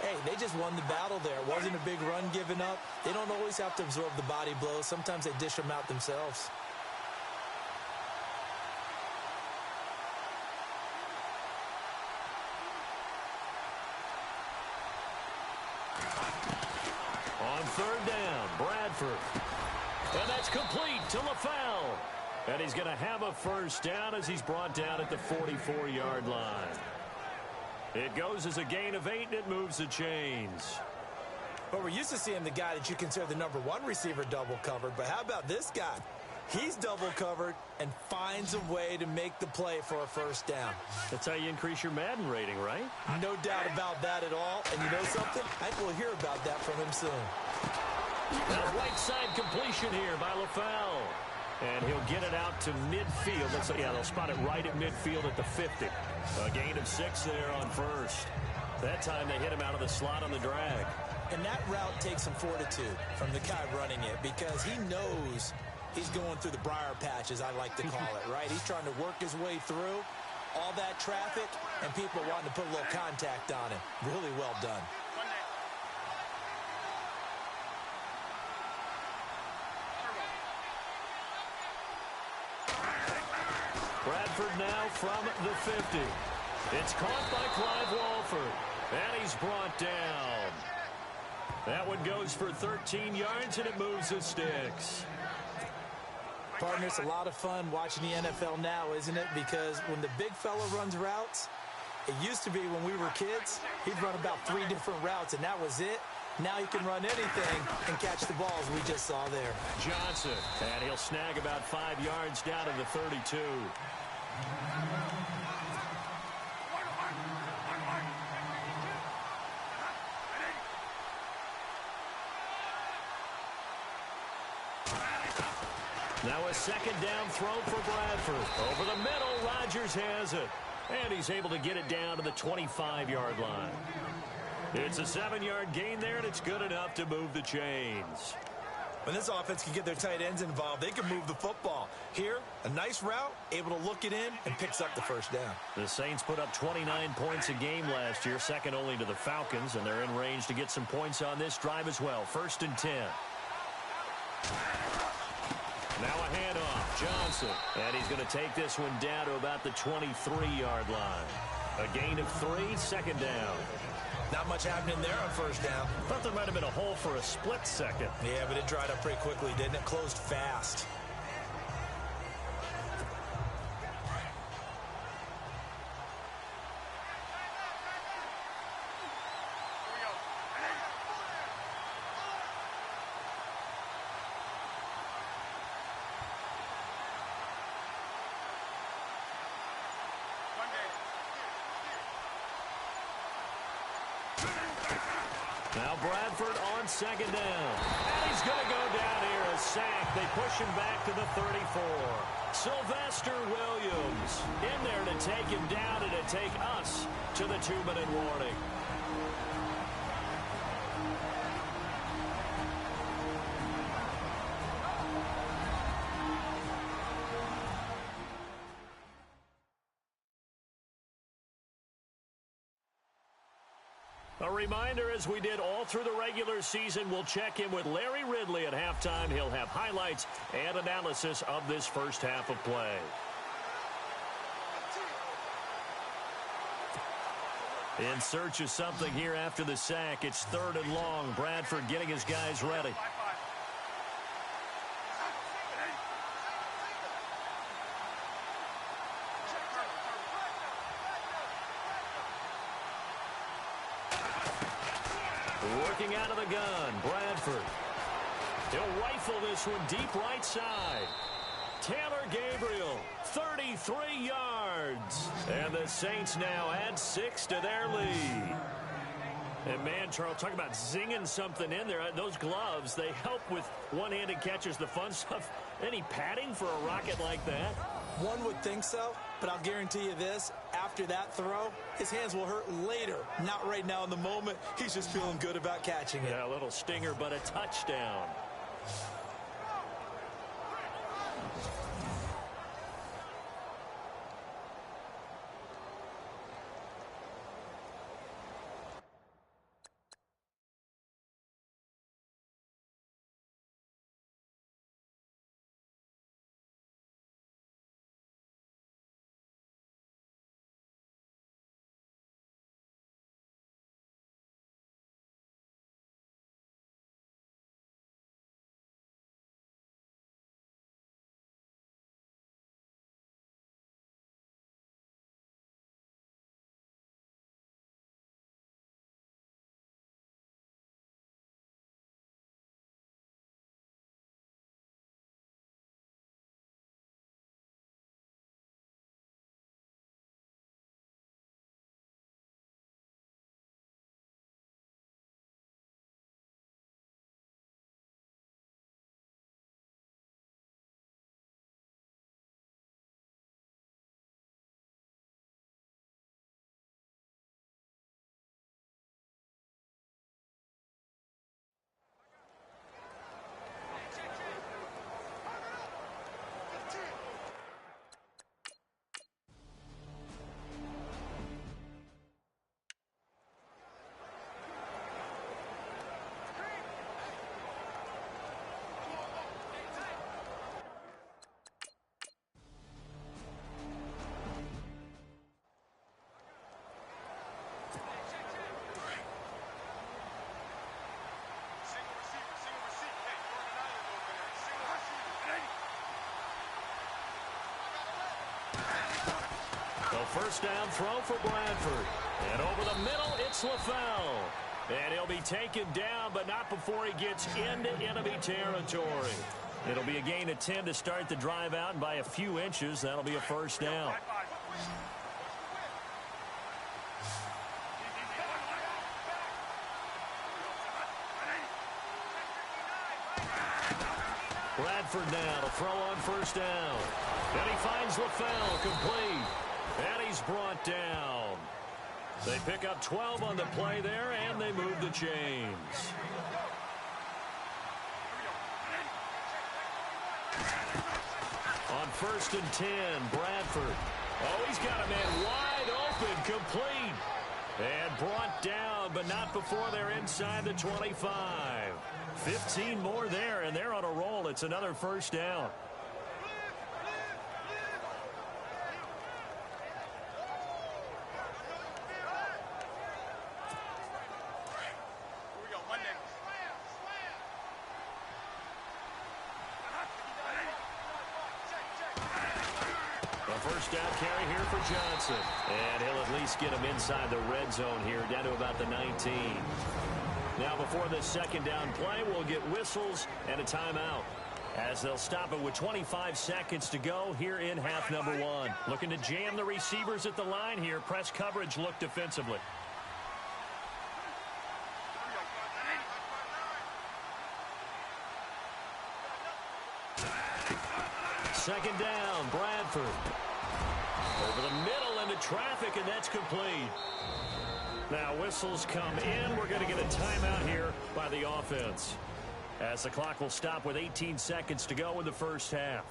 hey, they just won the battle there. It wasn't a big run given up. They don't always have to absorb the body blows. Sometimes they dish them out themselves. On 3rd down, Bradford. And that's complete to LaFell. And he's going to have a 1st down as he's brought down at the 44-yard line. It goes as a gain of 8, and it moves the chains. But we're used to seeing the guy that you consider the #1 receiver double covered. But how about this guy? He's double covered and finds a way to make the play for a 1st down. That's how you increase your Madden rating, right? No doubt about that at all. And you know something? I think we'll hear about that from him soon. Now right side completion here by LaFell. And he'll get it out to midfield. They'll spot it right at midfield at the 50. A gain of 6 there on 1st. That time they hit him out of the slot on the drag. And that route takes some fortitude from the guy running it, because he knows he's going through the briar patch, as I like to call it, right? He's trying to work his way through all that traffic, and people wanting to put a little contact on him. Really well done. Bradford now from the 50. It's caught by Clive Walford, and he's brought down. That one goes for 13 yards, and it moves the sticks. Partner, it's a lot of fun watching the NFL now, isn't it? Because when the big fella runs routes, it used to be when we were kids, he'd run about 3 different routes, and that was it. Now he can run anything and catch the balls we just saw there. Johnson, and he'll snag about 5 yards down to the 32. Now a second down throw for Bradford. Over the middle, Rodgers has it. And he's able to get it down to the 25-yard line. It's a 7-yard gain there, and it's good enough to move the chains. When this offense can get their tight ends involved, they can move the football. Here, a nice route, able to look it in, and picks up the first down. The Saints put up 29 points a game last year, second only to the Falcons, and they're in range to get some points on this drive as well. 1st and 10. Now a handoff, Johnson. And he's going to take this one down to about the 23-yard line. A gain of 3, 2nd down. Not much happening there on 1st down. Thought there might have been a hole for a split second. Yeah, but it dried up pretty quickly, didn't it? Closed fast. Now Bradford on 2nd down. And he's going to go down here, a sack. They push him back to the 34. Sylvester Williams in there to take him down and to take us to the 2-minute warning. A reminder, as we did all through the regular season, we'll check in with Larry Ridley at halftime. He'll have highlights and analysis of this first half of play. In search of something here after the sack. It's 3rd and long. Bradford getting his guys ready. Working out of the gun, Bradford. He'll rifle this one deep right side. Taylor Gabriel, 33 yards. And the Saints now add 6 to their lead. And man, Charles, talk about zinging something in there. Those gloves, they help with one-handed catches, the fun stuff. Any padding for a rocket like that? One would think so, but I'll guarantee you this. After that throw, his hands will hurt later. Not right now in the moment. He's just feeling good about catching it. Yeah, a little stinger, but a touchdown. The first down throw for Bradford. And over the middle, it's LaFell. And he'll be taken down, but not before he gets into enemy territory. It'll be a gain of 10 to start the drive out, and by a few inches, that'll be a first down. Bradford now to throw on first down. And he finds LaFell complete. And he's brought down. They pick up 12 on the play there, and they move the chains. On 1st and 10, Bradford. Oh, he's got a man wide open, complete. And brought down, but not before they're inside the 25. 15 more there, and they're on a roll. It's another first down. First down carry here for Johnson. And he'll at least get him inside the red zone here, down to about the 19. Now before this second down play, we'll get whistles and a timeout, as they'll stop it with 25 seconds to go here in half number 1. Looking to jam the receivers at the line here. Press coverage look defensively. Second down, Bradford. Over the middle into traffic, and that's complete. Now whistles come in. We're going to get a timeout here by the offense, as the clock will stop with 18 seconds to go in the first half.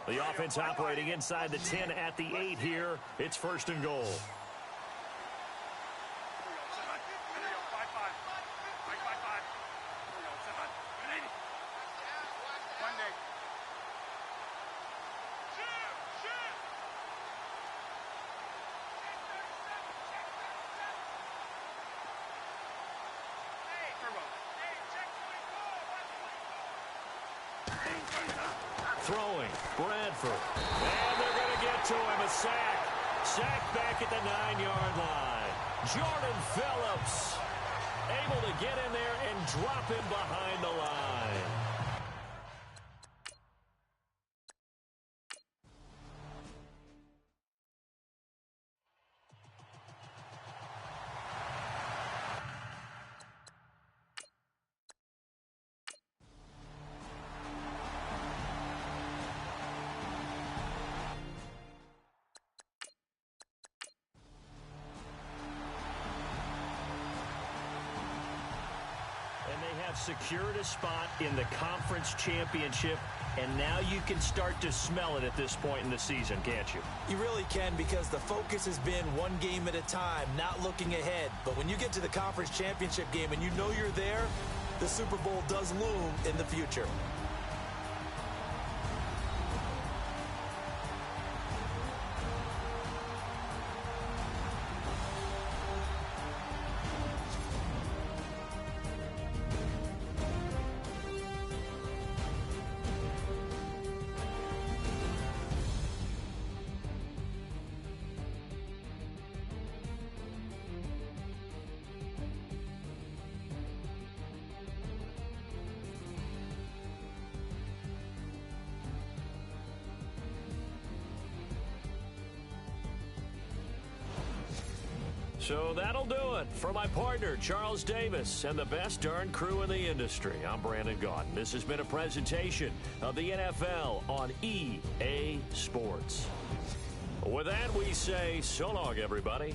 The offense operating inside the 10 at the 8 here. It's 1st and goal. Throwing, Bradford. And they're going to get to him. A sack. Sack back at the 9-yard line. Jordan Phillips able to get in there and drop him behind the line. Secured a spot in the conference championship, and now you can start to smell it at this point in the season, can't you? You really can, because the focus has been one game at a time, not looking ahead. But when you get to the conference championship game and you know you're there, the Super Bowl does loom in the future. So that'll do it for my partner, Charles Davis, and the best darn crew in the industry. I'm Brandon Gaudin. This has been a presentation of the NFL on EA Sports. With that, we say so long, everybody.